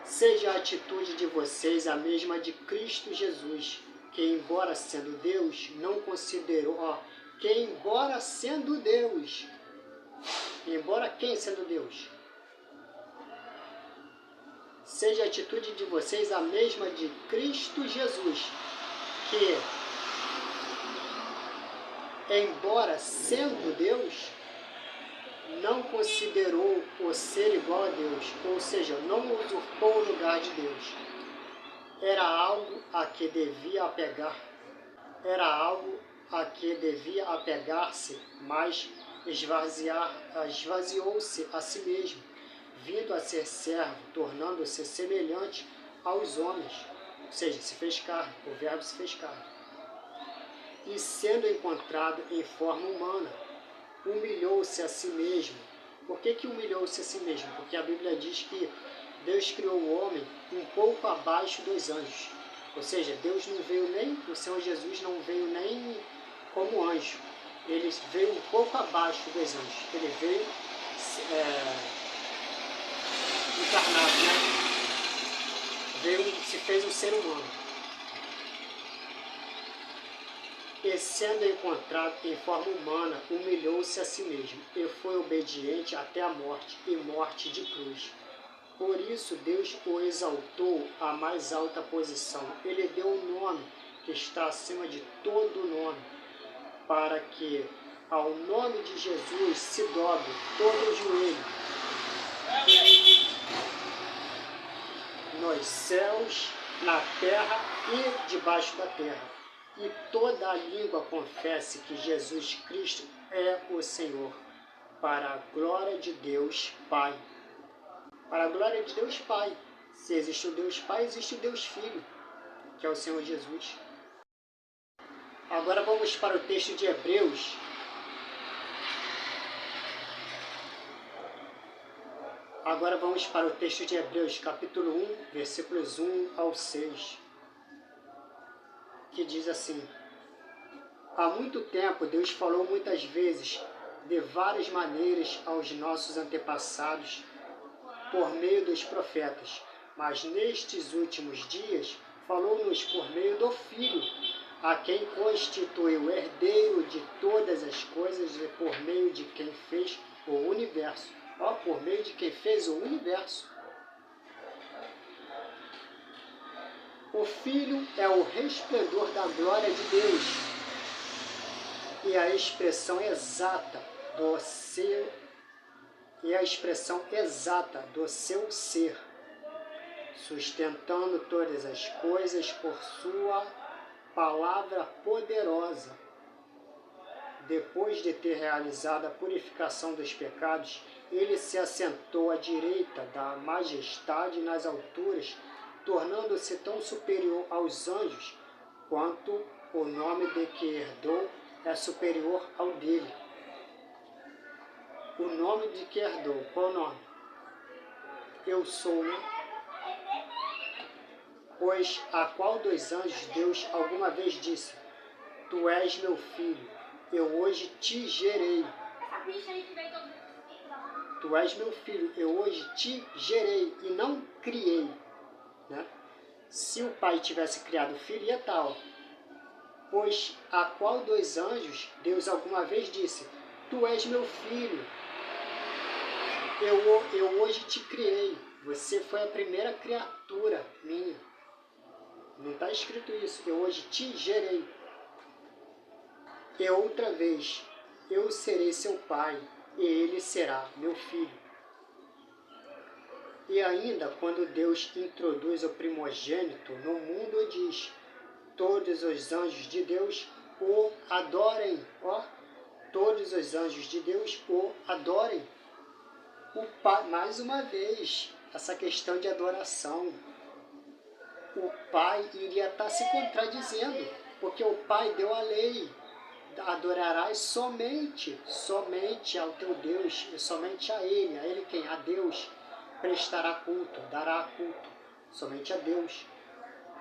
seja a atitude de vocês a mesma de Cristo Jesus, que embora sendo Deus, não considerou, embora quem sendo Deus? Seja a atitude de vocês a mesma de Cristo Jesus, que embora sendo Deus, não considerou o ser igual a Deus, ou seja, não usurpou o lugar de Deus. Era algo a que devia apegar-se, mas esvaziou-se a si mesmo, vindo a ser servo, tornando-se semelhante aos homens, ou seja, se fez carne, o verbo se fez carne. E sendo encontrado em forma humana, humilhou-se a si mesmo. Por que humilhou-se a si mesmo? Porque a Bíblia diz que Deus criou o homem um pouco abaixo dos anjos. Ou seja, Deus não veio nem, o Senhor Jesus não veio nem como anjo. Ele veio um pouco abaixo dos anjos. Ele veio encarnado, né? Se fez um ser humano. E sendo encontrado em forma humana, humilhou-se a si mesmo, e foi obediente até a morte, e morte de cruz. Por isso Deus o exaltou à mais alta posição. Ele deu um nome que está acima de todo nome, para que ao nome de Jesus se dobre todo o joelho, nos céus, na terra e debaixo da terra. E toda a língua confesse que Jesus Cristo é o Senhor, para a glória de Deus Pai. Para a glória de Deus Pai. Se existe o Deus Pai, existe o Deus Filho, que é o Senhor Jesus. Agora vamos para o texto de Hebreus. Agora vamos para o texto de Hebreus, capítulo 1, versículos 1 ao 6. Que diz assim: há muito tempo Deus falou muitas vezes, de várias maneiras, aos nossos antepassados, por meio dos profetas, mas nestes últimos dias falou-nos por meio do Filho, a quem constituiu herdeiro de todas as coisas e por meio de quem fez o universo. Por meio de quem fez o universo. O Filho é o resplendor da glória de Deus e a expressão exata do seu ser, sustentando todas as coisas por sua palavra poderosa. Depois de ter realizado a purificação dos pecados, ele se assentou à direita da majestade nas alturas, tornando-se tão superior aos anjos, quanto o nome de que herdou é superior ao dele. O nome de que herdou, qual o nome? Eu sou, né? Pois a qual dos anjos Deus alguma vez disse: tu és meu filho, eu hoje te gerei. Tu és meu filho, eu hoje te gerei e não criei. Né? Se o pai tivesse criado o filho, ia tal. Pois a qual dos anjos Deus alguma vez disse: tu és meu filho, eu hoje te criei. Você foi a primeira criatura minha. Não está escrito isso. Eu hoje te gerei. E outra vez, eu serei seu pai, e ele será meu filho. E ainda, quando Deus introduz o primogênito no mundo, diz: todos os anjos de Deus o adorem. Ó, todos os anjos de Deus o adorem. O Pai, mais uma vez, essa questão de adoração. O Pai iria estar se contradizendo, porque o Pai deu a lei. Adorarás somente ao teu Deus, e somente a Ele quem? A Deus, prestará culto, dará culto, somente a Deus.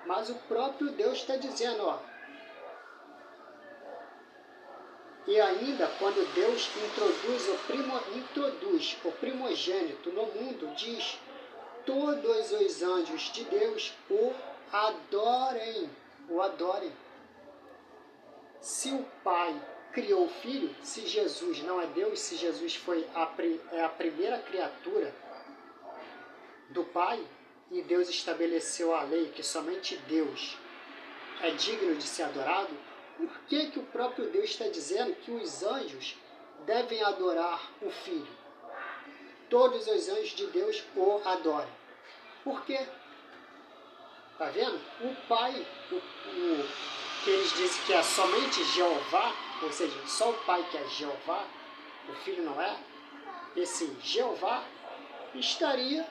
Mas o próprio Deus está dizendo, ó, e ainda quando Deus introduz o primogênito no mundo, diz, todos os anjos de Deus o adorem, o adorem. Se o Pai criou o Filho, se Jesus não é Deus, se Jesus foi a primeira criatura do Pai, e Deus estabeleceu a lei que somente Deus é digno de ser adorado, por que o próprio Deus está dizendo que os anjos devem adorar o Filho? Todos os anjos de Deus o adorem. Por quê? Está vendo? O Pai, que eles dizem que é somente Jeová, ou seja, só o Pai que é Jeová, o Filho não é, esse Jeová estaria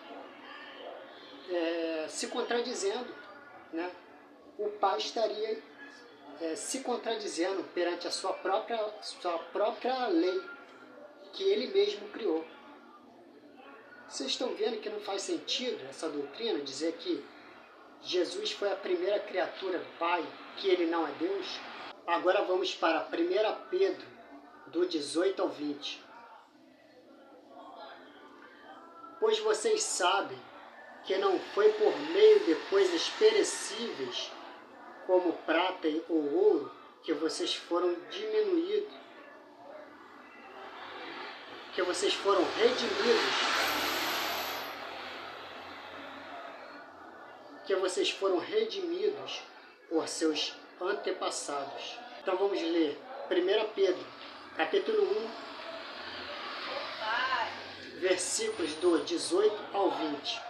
se contradizendo, né? O Pai estaria se contradizendo perante a sua própria lei, que ele mesmo criou. Vocês estão vendo que não faz sentido essa doutrina, dizer que Jesus foi a primeira criatura do Pai, que ele não é Deus? Agora vamos para 1 Pedro, do 18 ao 20. Pois vocês sabem que não foi por meio de coisas perecíveis, como prata ou ouro, que vocês foram diminuídos, que vocês foram redimidos, por seus antepassados. Então vamos ler 1 Pedro, capítulo 1, versículos do 18 ao 20,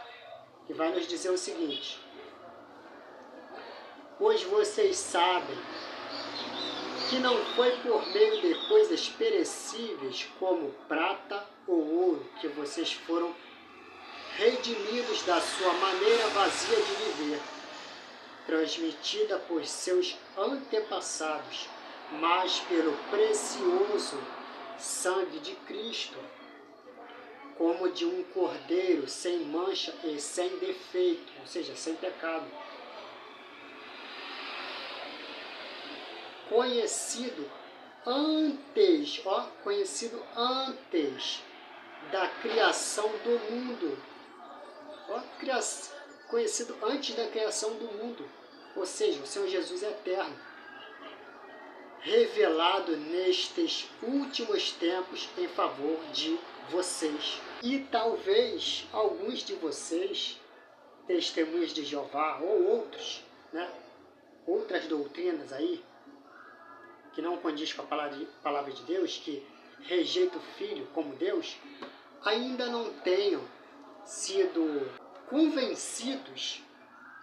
que vai nos dizer o seguinte: pois vocês sabem que não foi por meio de coisas perecíveis, como prata ou ouro, que vocês foram redimidos da sua maneira vazia de viver, transmitida por seus antepassados, mas pelo precioso sangue de Cristo, como de um cordeiro sem mancha e sem defeito, ou seja, sem pecado, conhecido antes da criação do mundo. Conhecido antes da criação do mundo. Ou seja, o Senhor Jesus é eterno. Revelado nestes últimos tempos em favor de vocês. E talvez alguns de vocês, testemunhas de Jeová ou outros, né? Outras doutrinas aí, que não condiz com a palavra de Deus, que rejeita o Filho como Deus, ainda não tenham sido convencidos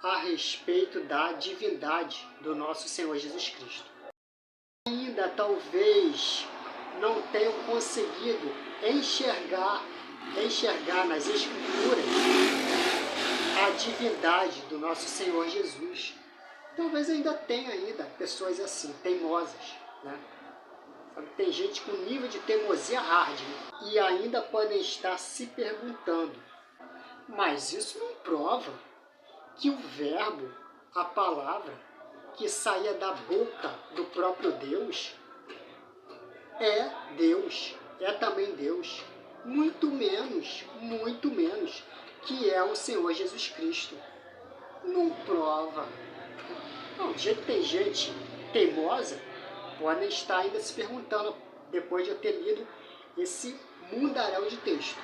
a respeito da divindade do nosso Senhor Jesus Cristo. Ainda talvez não tenham conseguido enxergar nas Escrituras a divindade do nosso Senhor Jesus. Talvez ainda tenha pessoas assim, teimosas, né? Tem gente com nível de teimosia hard, né? E ainda podem estar se perguntando, mas isso não prova que o verbo, a palavra que saía da boca do próprio Deus, é Deus, é também Deus, muito menos que é o Senhor Jesus Cristo. Não prova. Não, do jeito que tem gente teimosa, podem estar ainda se perguntando, depois de eu ter lido esse mundaréu de texto.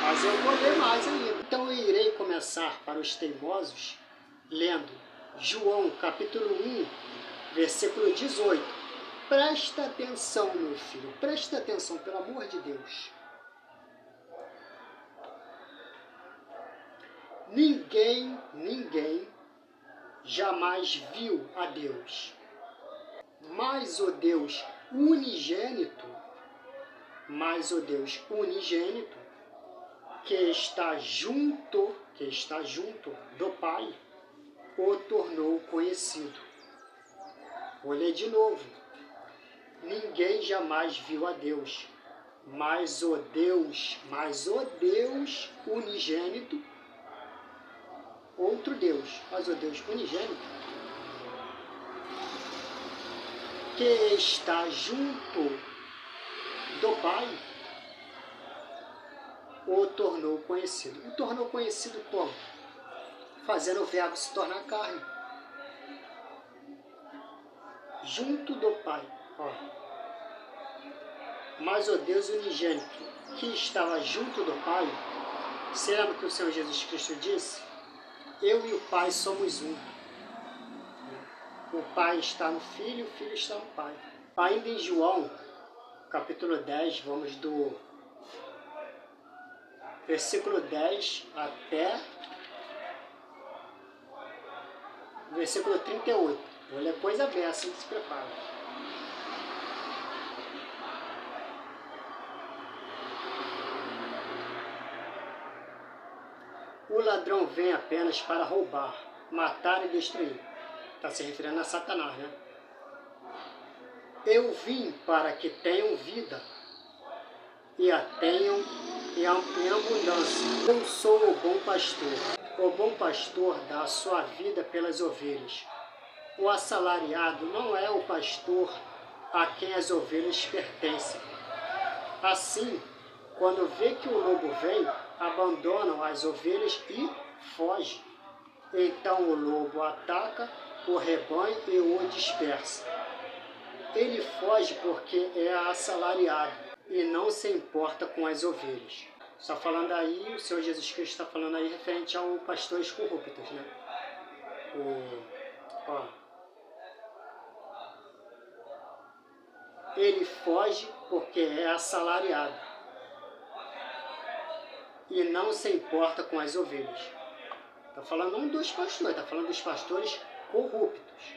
Mas eu vou ler mais ainda. Então eu irei começar para os teimosos, lendo João, capítulo 1, versículo 18. Presta atenção, meu filho, presta atenção, pelo amor de Deus. Ninguém jamais viu a Deus. Mas o Deus unigênito, que está junto do Pai, o tornou conhecido. Vou ler de novo. Ninguém jamais viu a Deus, mas o Deus unigênito, outro Deus, mas o Deus unigênito, que está junto do Pai, o tornou conhecido. O tornou conhecido como? Fazendo o verbo se tornar carne. Junto do Pai. Ó. Mas o Deus unigênito, que estava junto do Pai, você lembra que o Senhor Jesus Cristo disse? Eu e o Pai somos um. O Pai está no Filho, o Filho está no Pai. Ainda em João, capítulo 10, vamos do versículo 10 até versículo 38. Vou ler coisa aberta, assim que se prepara. O ladrão vem apenas para roubar, matar e destruir. Está se referindo a Satanás, né? Eu vim para que tenham vida e a tenham em abundância. Eu sou o bom pastor. O bom pastor dá a sua vida pelas ovelhas. O assalariado não é o pastor a quem as ovelhas pertencem. Assim, quando vê que o lobo vem, abandonam as ovelhas e fogem. Então o lobo ataca o rebanho e o dispersa. Ele foge porque é assalariado e não se importa com as ovelhas. Está falando aí, o Senhor Jesus Cristo está falando aí referente aos pastores corruptos, né? Ele foge porque é assalariado e não se importa com as ovelhas. Está falando não dos pastores, está falando dos pastores corruptos.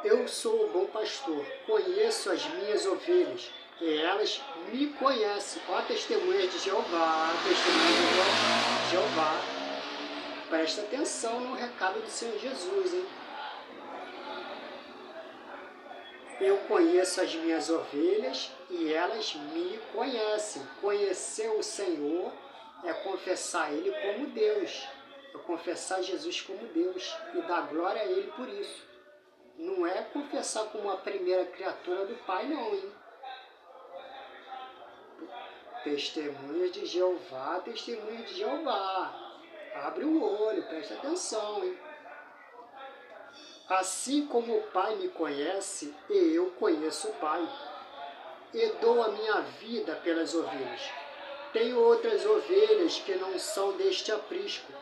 Eu sou o bom pastor, conheço as minhas ovelhas e elas me conhecem. Ó, testemunha de Jeová, Presta atenção no recado do Senhor Jesus, hein? Eu conheço as minhas ovelhas e elas me conhecem. Conhecer o Senhor é confessar Ele como Deus. É confessar Jesus como Deus e dar glória a Ele por isso. Não é confessar como a primeira criatura do Pai, não, hein? Testemunha de Jeová, testemunha de Jeová. Abre o olho, presta atenção, hein? Assim como o Pai me conhece, eu conheço o Pai, e dou a minha vida pelas ovelhas. Tenho outras ovelhas que não são deste aprisco.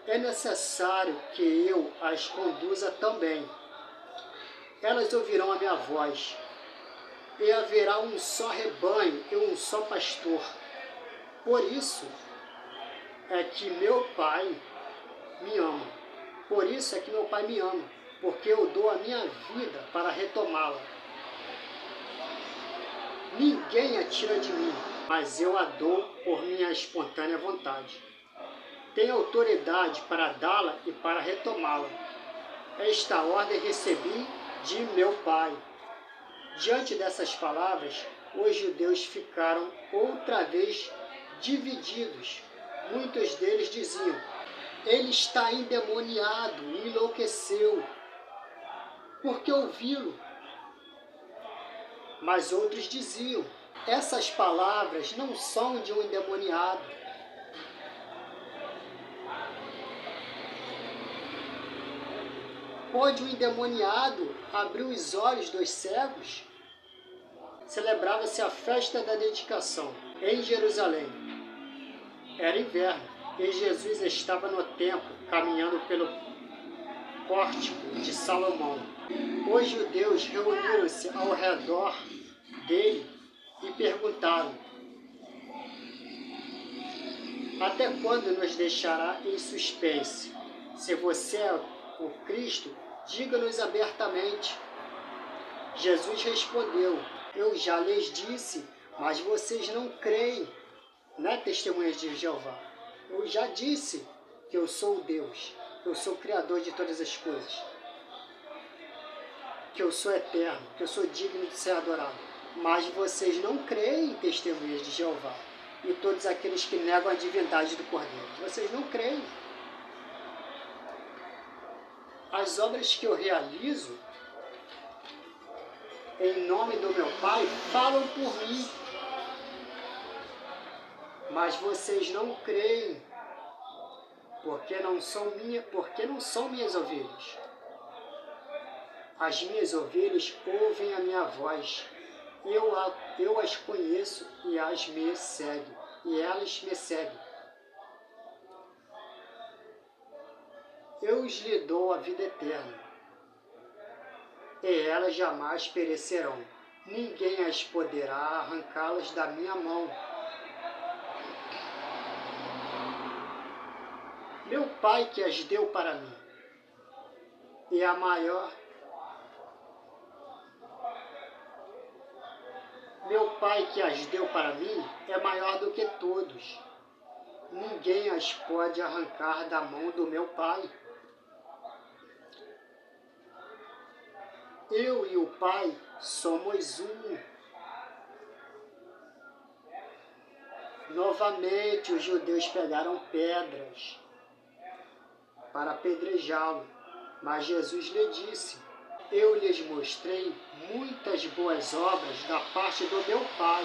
É necessário que eu as conduza também. Elas ouvirão a minha voz, e haverá um só rebanho e um só pastor. Por isso é que meu Pai me ama. Por isso é que meu Pai me ama, porque eu dou a minha vida para retomá-la. Ninguém a tira de mim, mas eu a dou por minha espontânea vontade. Tenho autoridade para dá-la e para retomá-la. Esta ordem recebi de meu Pai. Diante dessas palavras, os judeus ficaram outra vez divididos. Muitos deles diziam: ele está endemoniado, enlouqueceu. Por que ouvi-lo? Mas outros diziam: essas palavras não são de um endemoniado. Pode o endemoniado abrir os olhos dos cegos? Celebrava-se a festa da dedicação em Jerusalém. Era inverno. E Jesus estava no templo, caminhando pelo pórtico de Salomão. Os judeus reuniram-se ao redor dele e perguntaram: até quando nos deixará em suspense? Se você é o Cristo, diga-nos abertamente. Jesus respondeu: eu já lhes disse, mas vocês não creem. Né, testemunhas de Jeová? Eu já disse que eu sou o Deus, que eu sou o Criador de todas as coisas, que eu sou eterno, que eu sou digno de ser adorado. Mas vocês não creem, testemunhas de Jeová, e todos aqueles que negam a divindade do Cordeiro. Vocês não creem. As obras que eu realizo em nome do meu Pai falam por mim. Mas vocês não creem, porque não são minhas ovelhas. As minhas ovelhas ouvem a minha voz. Eu as conheço e elas me seguem. Eu lhe dou a vida eterna, e elas jamais perecerão. Ninguém as poderá arrancá-las da minha mão. Meu Pai que as deu para mim, e a maior. Meu Pai que as deu para mim é maior do que todos. Ninguém as pode arrancar da mão do meu Pai. Eu e o Pai somos um. Novamente os judeus pegaram pedras para apedrejá-lo, mas Jesus lhe disse: eu lhes mostrei muitas boas obras da parte do meu Pai.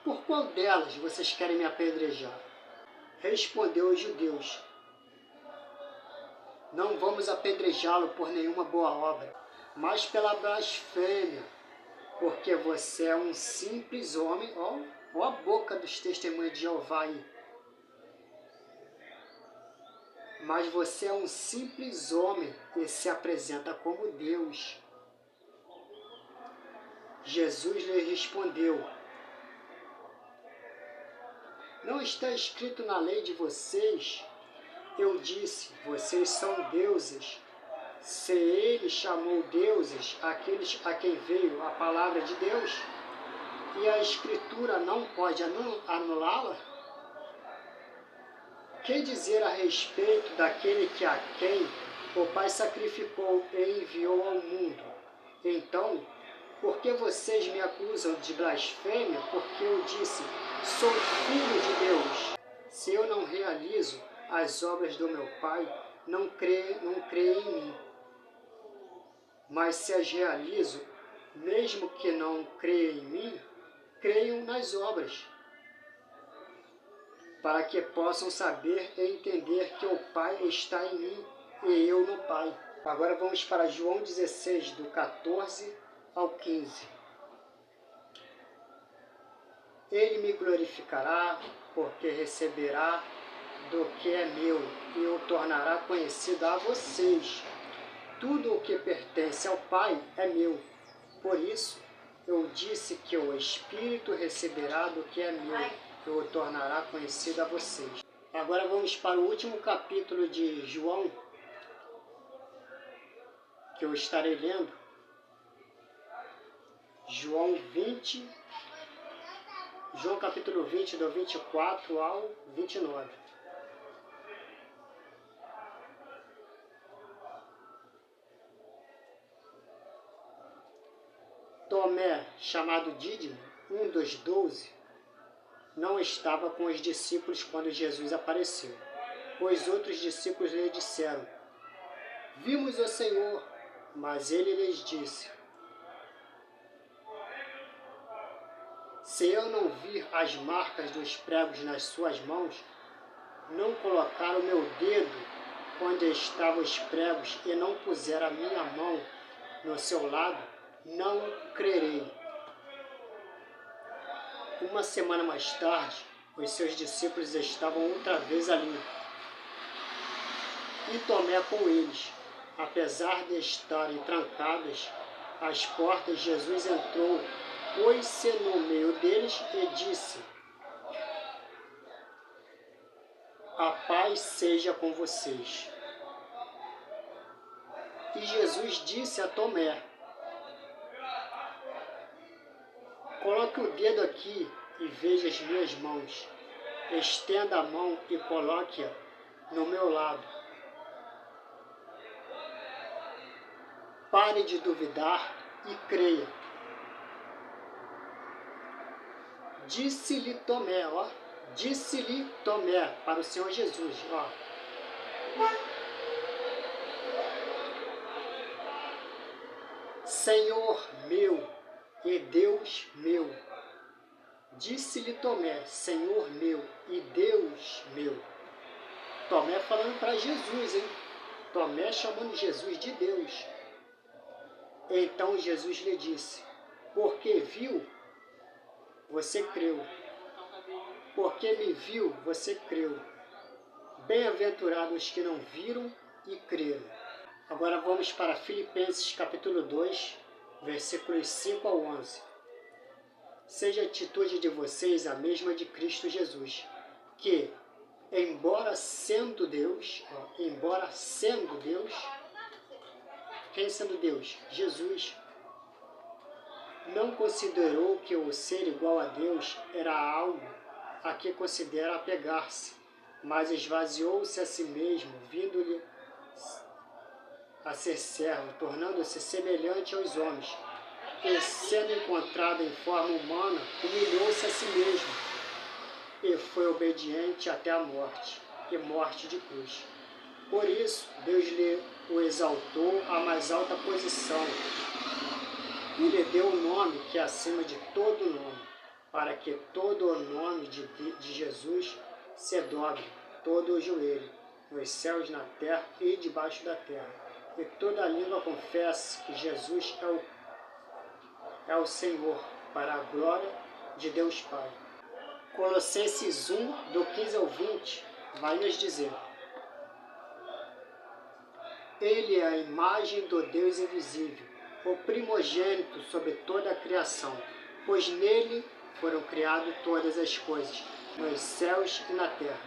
Por qual delas vocês querem me apedrejar? Respondeu os judeus: não vamos apedrejá-lo por nenhuma boa obra, mas pela blasfêmia, porque você é um simples homem. Ó a boca dos testemunhos de Jeová aí. Mas você é um simples homem e se apresenta como Deus. Jesus lhe respondeu: não está escrito na lei de vocês? Eu disse, vocês são deuses. Se ele chamou deuses aqueles a quem veio a palavra de Deus, e a Escritura não pode anulá-la? Que dizer a respeito daquele que a quem o Pai sacrificou e enviou ao mundo? Então, por que vocês me acusam de blasfêmia? Porque eu disse, sou filho de Deus. Se eu não realizo as obras do meu Pai, não creem em mim. Mas se as realizo, mesmo que não creiam em mim, creiam nas obras, para que possam saber e entender que o Pai está em mim e eu no Pai. Agora vamos para João 16, do 14 ao 15. Ele me glorificará, porque receberá do que é meu e o tornará conhecido a vocês. Tudo o que pertence ao Pai é meu. Por isso, eu disse que o Espírito receberá do que é meu e o tornará conhecido a vocês. Agora vamos para o último capítulo de João, que eu estarei lendo. João capítulo 20, do 24 ao 29. Tomé, chamado Dídimo, um dos 12, não estava com os discípulos quando Jesus apareceu. Os outros discípulos lhe disseram: vimos o Senhor. Mas ele lhes disse: se eu não vir as marcas dos pregos nas suas mãos, não colocar o meu dedo onde estavam os pregos e não puser a minha mão no seu lado, não crerei. Uma semana mais tarde, os seus discípulos estavam outra vez ali, e Tomé com eles. Apesar de estarem trancadas as portas, Jesus entrou, pôs-se no meio deles e disse: "A paz seja com vocês." E Jesus disse a Tomé: "Coloque o dedo aqui e veja as minhas mãos. Estenda a mão e coloque-a no meu lado. Pare de duvidar e creia." Disse-lhe Tomé, disse-lhe Tomé para o Senhor Jesus, "Senhor meu e Deus meu." Disse-lhe Tomé, Senhor meu e Deus meu. Tomé falando para Jesus, hein? Tomé chamando Jesus de Deus. Então Jesus lhe disse: "Porque viu, você creu. Porque me viu, você creu. Bem-aventurados os que não viram e creram." Agora vamos para Filipenses capítulo 2, versículos 5 ao 11. "Seja a atitude de vocês a mesma de Cristo Jesus, que, embora sendo Deus, quem sendo Deus? Jesus, não considerou que o ser igual a Deus era algo a que considera apegar-se, mas esvaziou-se a si mesmo, vindo-lhe a ser servo, tornando-se semelhante aos homens, e sendo encontrado em forma humana, humilhou-se a si mesmo, e foi obediente até a morte, e morte de cruz. Por isso, Deus lhe o exaltou à mais alta posição, e lhe deu o nome que é acima de todo nome, para que todo o nome de Jesus se dobre, todo o joelho, nos céus, na terra e debaixo da terra, e toda língua confesse que Jesus é o Senhor, para a glória de Deus Pai." Colossenses 1, do 15 ao 20, vai nos dizer: "Ele é a imagem do Deus invisível, o primogênito sobre toda a criação, pois nele foram criadas todas as coisas, nos céus e na terra,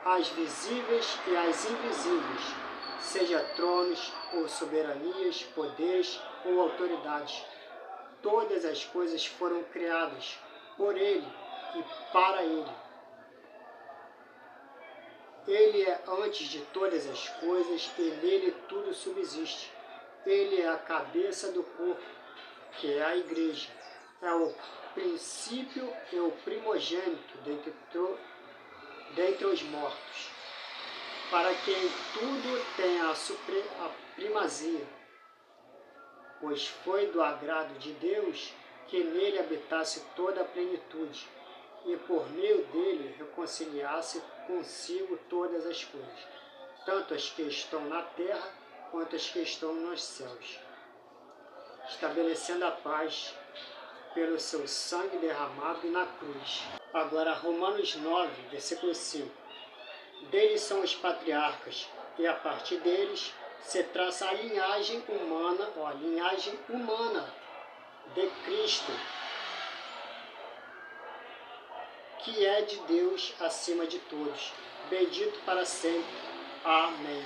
as visíveis e as invisíveis, seja tronos ou soberanias, poderes ou autoridades. Todas as coisas foram criadas por ele e para ele. Ele é antes de todas as coisas e nele tudo subsiste. Ele é a cabeça do corpo, que é a igreja. É o princípio e o primogênito dentre os mortos, para que em tudo tenha a primazia, pois foi do agrado de Deus que nele habitasse toda a plenitude, e por meio dele reconciliasse consigo todas as coisas, tanto as que estão na terra quanto as que estão nos céus, estabelecendo a paz pelo seu sangue derramado na cruz." Agora Romanos 9, versículo 5. "Deles são os patriarcas, e a partir deles se traça a linhagem humana de Cristo, que é de Deus acima de todos, bendito para sempre. Amém."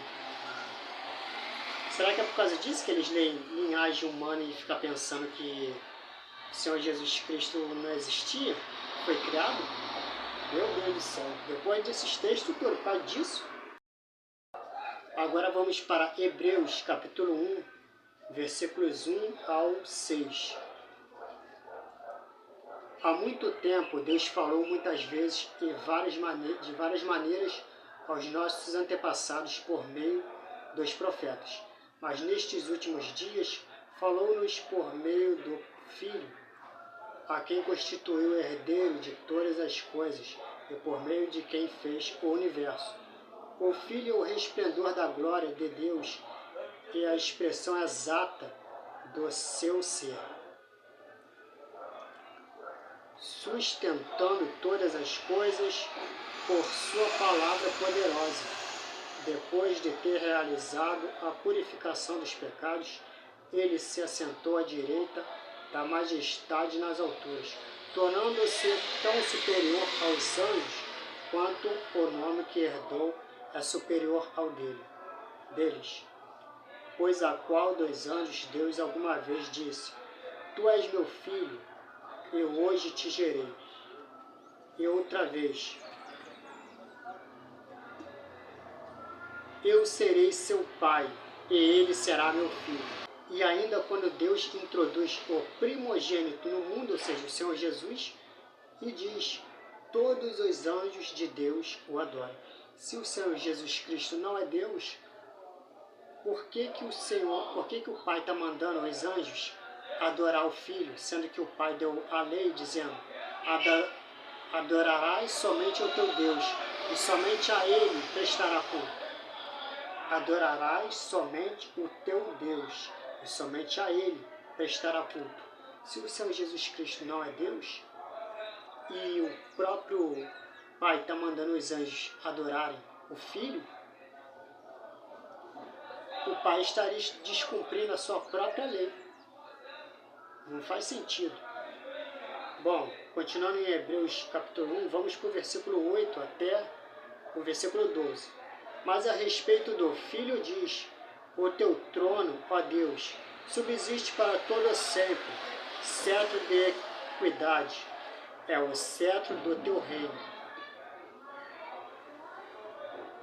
Será que é por causa disso que eles leem linhagem humana e ficam pensando que o Senhor Jesus Cristo não existia? Foi criado? Meu Deus do céu. Depois desses textos, por causa disso. Agora vamos para Hebreus capítulo 1, versículos 1 ao 6. "Há muito tempo Deus falou muitas vezes e de várias maneiras aos nossos antepassados por meio dos profetas. Mas nestes últimos dias falou-nos por meio do Filho, a quem constituiu o herdeiro de todas as coisas e por meio de quem fez o universo. O Filho é o resplendor da glória de Deus e a expressão exata do seu ser." sustentando todas as coisas por sua palavra poderosa. Depois de ter realizado a purificação dos pecados, ele se assentou à direita da majestade nas alturas, tornando-se tão superior aos anjos quanto o nome que herdou é superior ao deles. Pois a qual dos anjos Deus alguma vez disse: Tu és meu filho, eu hoje te gerei. E outra vez: Eu serei seu pai, e ele será meu filho. E ainda quando Deus introduz o primogênito no mundo, ou seja, o Senhor Jesus, e diz: todos os anjos de Deus o adoram. Se o Senhor Jesus Cristo não é Deus, por que o Pai está mandando os anjos adorar o Filho, sendo que o Pai deu a lei dizendo: adorarás somente o teu Deus, e somente a Ele prestará culto. Adorarás somente o teu Deus, e somente a Ele prestará culto. Se o Senhor Jesus Cristo não é Deus, e o próprio Pai está mandando os anjos adorarem o Filho, o Pai estaria descumprindo a sua própria lei. Não faz sentido. Bom, continuando em Hebreus capítulo 1, vamos para o versículo 8 até o versículo 12. Mas a respeito do Filho diz: o teu trono, ó Deus, subsiste para todo sempre, cetro de equidade, é o cetro do teu reino.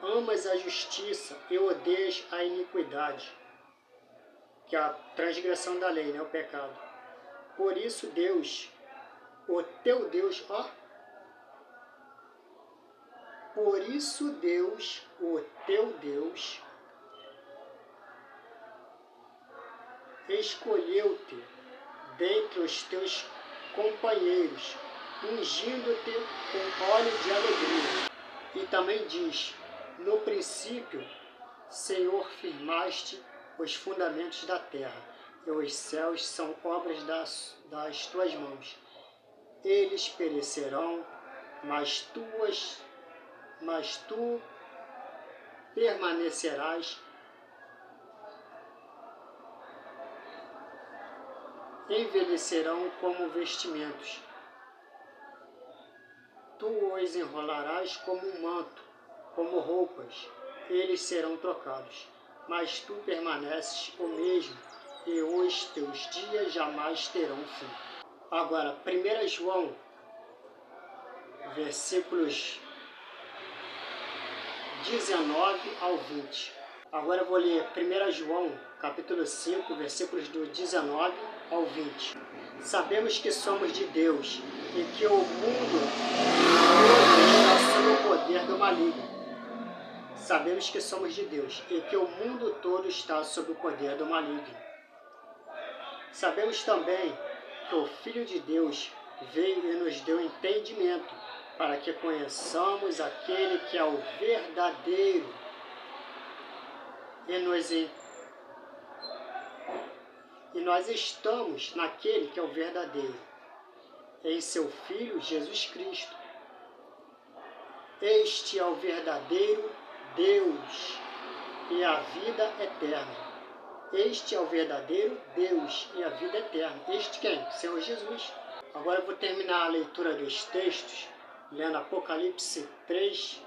Amas a justiça e odeias a iniquidade, que é a transgressão da lei, né, o pecado. Por isso Deus, o teu Deus, por isso Deus, o teu Deus, escolheu-te dentre os teus companheiros, ungindo-te com óleo de alegria. E também diz: no princípio, Senhor, firmaste os fundamentos da terra, e os céus são obras das tuas mãos. Eles perecerão, mas tu permanecerás. Envelhecerão como vestimentos. Tu os enrolarás como um manto, como roupas. Eles serão trocados. Mas tu permaneces o mesmo, e os teus dias jamais terão fim. Agora, 1 João, versículos 19 ao 20. Agora eu vou ler 1 João, capítulo 5, versículos do 19 ao 20. Sabemos que somos de Deus e que o mundo todo está sob o poder do maligno. Sabemos que somos de Deus e que o mundo todo está sob o poder do maligno. Sabemos também que o Filho de Deus veio e nos deu entendimento para que conheçamos aquele que é o verdadeiro e nós estamos naquele que é o verdadeiro, em seu Filho Jesus Cristo. Este é o verdadeiro Deus e a vida eterna. Este é o verdadeiro Deus e a vida eterna. Este quem? Senhor Jesus. Agora eu vou terminar a leitura dos textos, lendo Apocalipse 3,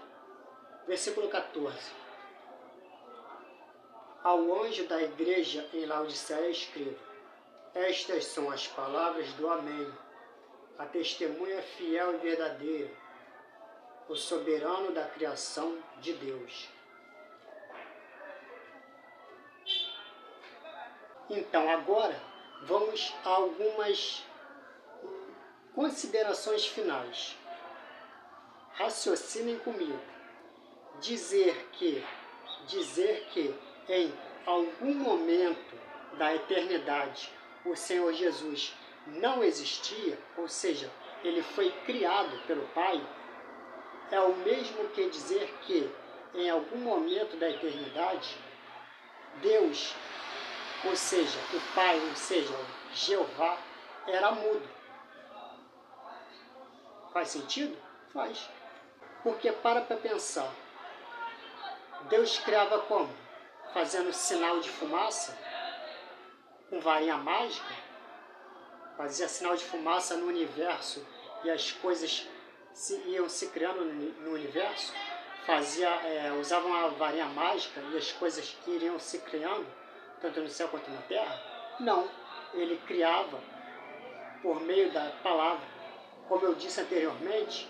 versículo 14. Ao anjo da igreja em Laodiceia escreva: estas são as palavras do Amém, a testemunha fiel e verdadeira, o soberano da criação de Deus. Então agora vamos a algumas considerações finais. Raciocinem comigo. Dizer que em algum momento da eternidade o Senhor Jesus não existia, ou seja, ele foi criado pelo Pai, é o mesmo que dizer que em algum momento da eternidade Deus, ou seja, o Pai, ou seja, Jeová, era mudo. Faz sentido? Faz. Porque para pensar, Deus criava como? Fazendo sinal de fumaça, com varinha mágica, fazia sinal de fumaça no universo e as coisas iam se criando no universo, usavam a varinha mágica e as coisas iriam se criando, tanto no céu quanto na terra? Não, ele criava por meio da palavra. Como eu disse anteriormente,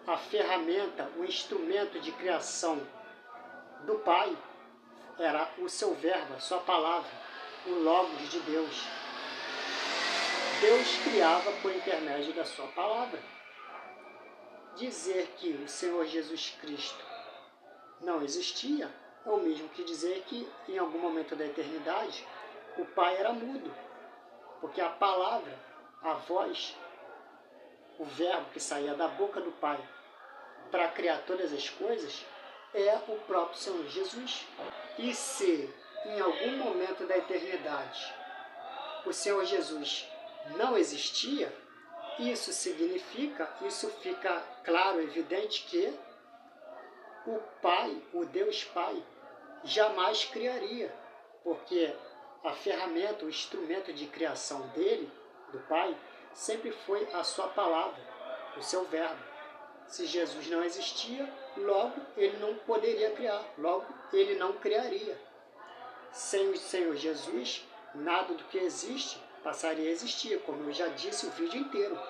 a ferramenta, o instrumento de criação do Pai era o seu verbo, a sua palavra, o Logos de Deus. Deus criava por intermédio da sua palavra. Dizer que o Senhor Jesus Cristo não existia é o mesmo que dizer que em algum momento da eternidade o Pai era mudo, porque a palavra, a voz, o verbo que saía da boca do Pai para criar todas as coisas é o próprio Senhor Jesus. E se em algum momento da eternidade o Senhor Jesus não existia, isso significa, isso fica claro, evidente que o Pai, o Deus Pai, jamais criaria, porque a ferramenta, o instrumento de criação dele, do Pai, sempre foi a sua palavra, o seu verbo. Se Jesus não existia, logo ele não poderia criar, logo ele não criaria. Sem o Senhor Jesus, nada do que existe passaria a existir, como eu já disse o vídeo inteiro.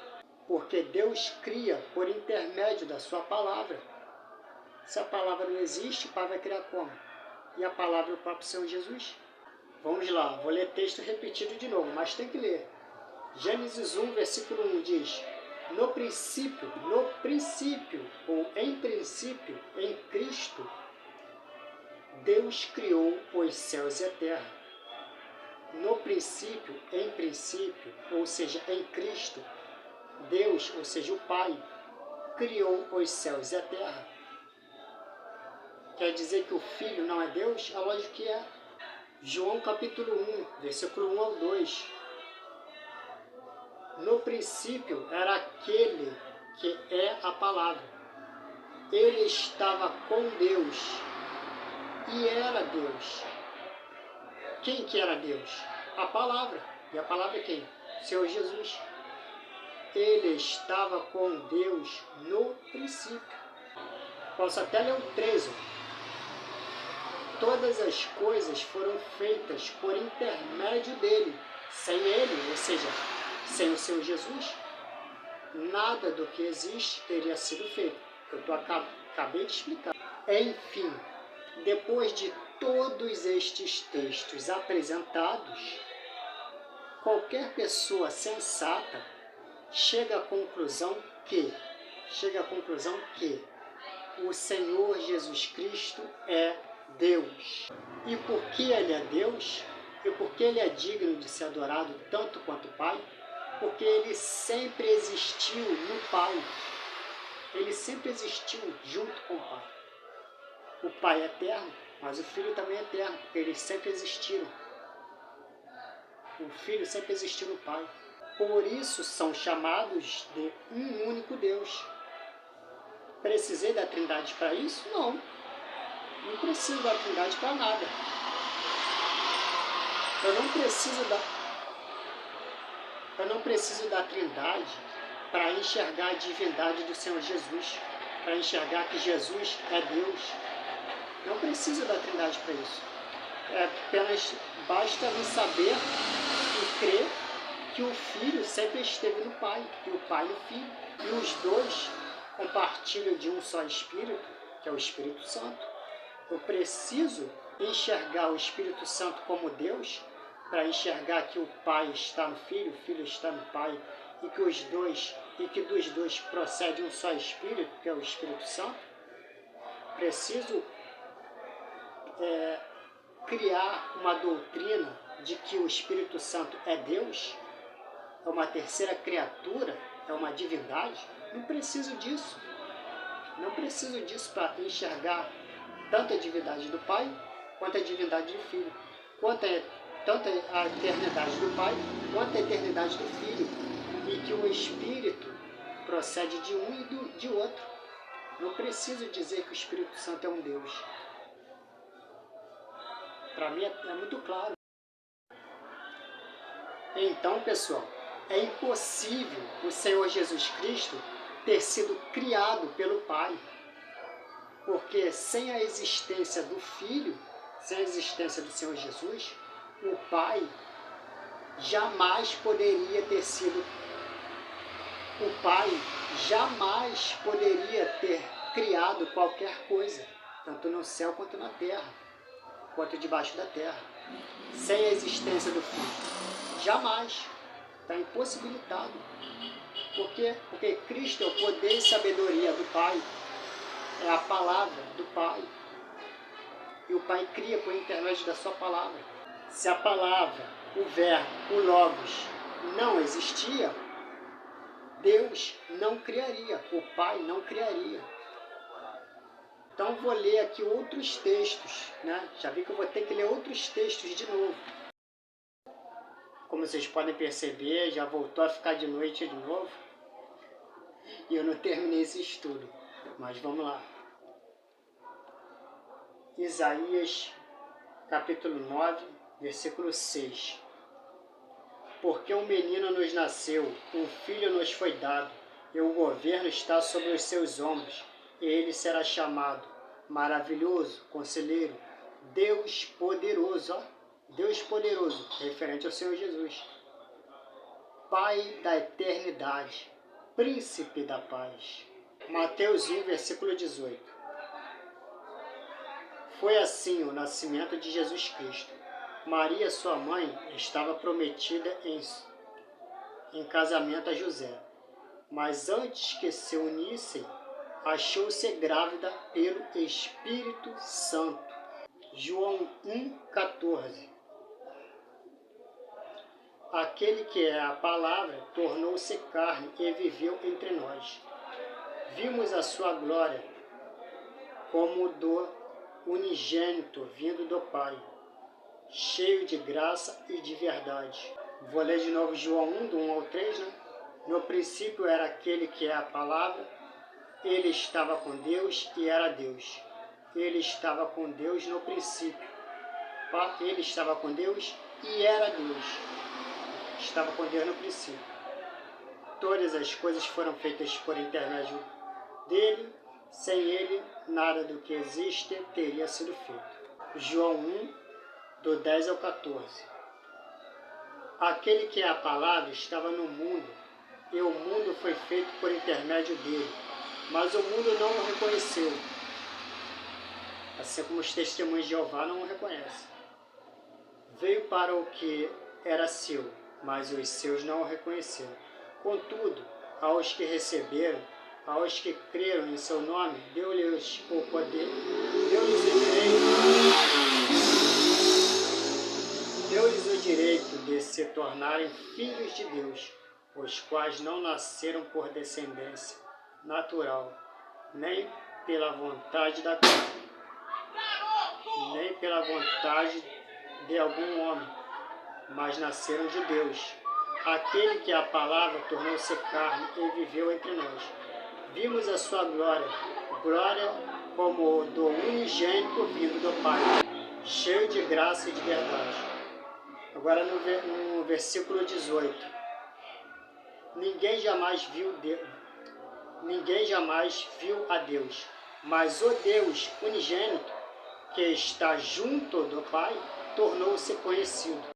Porque Deus cria por intermédio da sua palavra. Se a palavra não existe, o Pai vai criar como? E a palavra é o próprio Senhor Jesus. Vamos lá, vou ler texto repetido de novo, mas tem que ler. Gênesis 1, versículo 1 diz: no princípio, ou em princípio, em Cristo, Deus criou os céus e a terra. No princípio, em princípio, ou seja, em Cristo, Deus, ou seja, o Pai, criou os céus e a terra. Quer dizer que o Filho não é Deus? É lógico que é. João capítulo 1, versículo 1 ao 2. No princípio era aquele que é a palavra. Ele estava com Deus e era Deus. Quem que era Deus? A palavra. E a palavra é quem? O Senhor Jesus. Ele estava com Deus no princípio. Posso até ler o 13. Todas as coisas foram feitas por intermédio dele. Sem ele, ou seja, sem o Senhor Jesus, nada do que existe teria sido feito. Eu acabei de explicar. Enfim, depois de todos estes textos apresentados, qualquer pessoa sensata chega à conclusão que o Senhor Jesus Cristo é Deus. E por que ele é Deus? E por que ele é digno de ser adorado tanto quanto o Pai? Porque ele sempre existiu no Pai. Ele sempre existiu junto com o Pai. O Pai é eterno, mas o Filho também é eterno, porque eles sempre existiram. O Filho sempre existiu no Pai. Por isso são chamados de um único Deus. Precisei da Trindade para isso? Não. Não preciso da Trindade para nada. Eu não preciso da Trindade para enxergar a divindade do Senhor Jesus, para enxergar que Jesus é Deus. Não preciso da Trindade para isso. Apenas basta me saber e crer que o Filho sempre esteve no Pai, e o Pai no Filho. E os dois compartilham de um só Espírito, que é o Espírito Santo. Eu preciso enxergar o Espírito Santo como Deus, para enxergar que o Pai está no Filho, o Filho está no Pai, e que dos dois procede um só Espírito, que é o Espírito Santo. Preciso criar uma doutrina de que o Espírito Santo é Deus, é uma terceira criatura, é uma divindade. Não preciso disso. Não preciso disso para enxergar tanto a divindade do Pai quanto a divindade do Filho, tanto a eternidade do Pai quanto a eternidade do Filho, e que o Espírito procede de um e de outro. Não preciso dizer que o Espírito Santo é um Deus. Para mim é muito claro. Então, pessoal, é impossível o Senhor Jesus Cristo ter sido criado pelo Pai. Porque sem a existência do Filho, sem a existência do Senhor Jesus, o Pai jamais poderia ter sido. O Pai jamais poderia ter criado qualquer coisa, tanto no céu quanto na terra, quanto debaixo da terra, sem a existência do Filho. Jamais. Está impossibilitado. Por quê? Porque Cristo é o poder e sabedoria do Pai. É a palavra do Pai. E o Pai cria por intermédio da sua palavra. Se a palavra, o verbo, o logos não existia, Deus não criaria, o Pai não criaria. Então vou ler aqui outros textos, né? Já vi que eu vou ter que ler outros textos de novo. Como vocês podem perceber, já voltou a ficar de noite de novo. E eu não terminei esse estudo, mas vamos lá. Isaías, capítulo 9, versículo 6. Porque um menino nos nasceu, um filho nos foi dado, e o governo está sobre os seus ombros, e ele será chamado Maravilhoso, Conselheiro, Deus Poderoso, Deus Poderoso, referente ao Senhor Jesus, Pai da eternidade, Príncipe da paz. Mateus 1, versículo 18. Foi assim o nascimento de Jesus Cristo. Maria, sua mãe, estava prometida em casamento a José. Mas antes que se unissem, achou-se grávida pelo Espírito Santo. João 1,14. Aquele que é a palavra tornou-se carne e viveu entre nós. Vimos a sua glória como do unigênito vindo do Pai, cheio de graça e de verdade. Vou ler de novo João 1, do 1 ao 3, né? No princípio era aquele que é a palavra, ele estava com Deus e era Deus. Ele estava com Deus no princípio. Ele estava com Deus e era Deus. Estava com Deus no princípio. Todas as coisas foram feitas por intermédio dele. Sem ele, nada do que existe teria sido feito. João 1, do 10 ao 14. Aquele que é a palavra estava no mundo, e o mundo foi feito por intermédio dele, mas o mundo não o reconheceu, assim como os testemunhos de Jeová não o reconhecem. Veio para o que era seu, mas os seus não o reconheceram. Contudo, aos que receberam, aos que creram em seu nome, deu-lhes o poder, deu-lhes o direito de se tornarem filhos de Deus, os quais não nasceram por descendência natural, nem pela vontade da carne, nem pela vontade de algum homem, mas nasceram de Deus. Aquele que a palavra tornou-se carne e viveu entre nós. Vimos a sua glória, glória como do unigênito vindo do Pai, cheio de graça e de verdade. Agora no versículo 18. Ninguém jamais viu a Deus, mas o Deus unigênito, que está junto do Pai, tornou-se conhecido.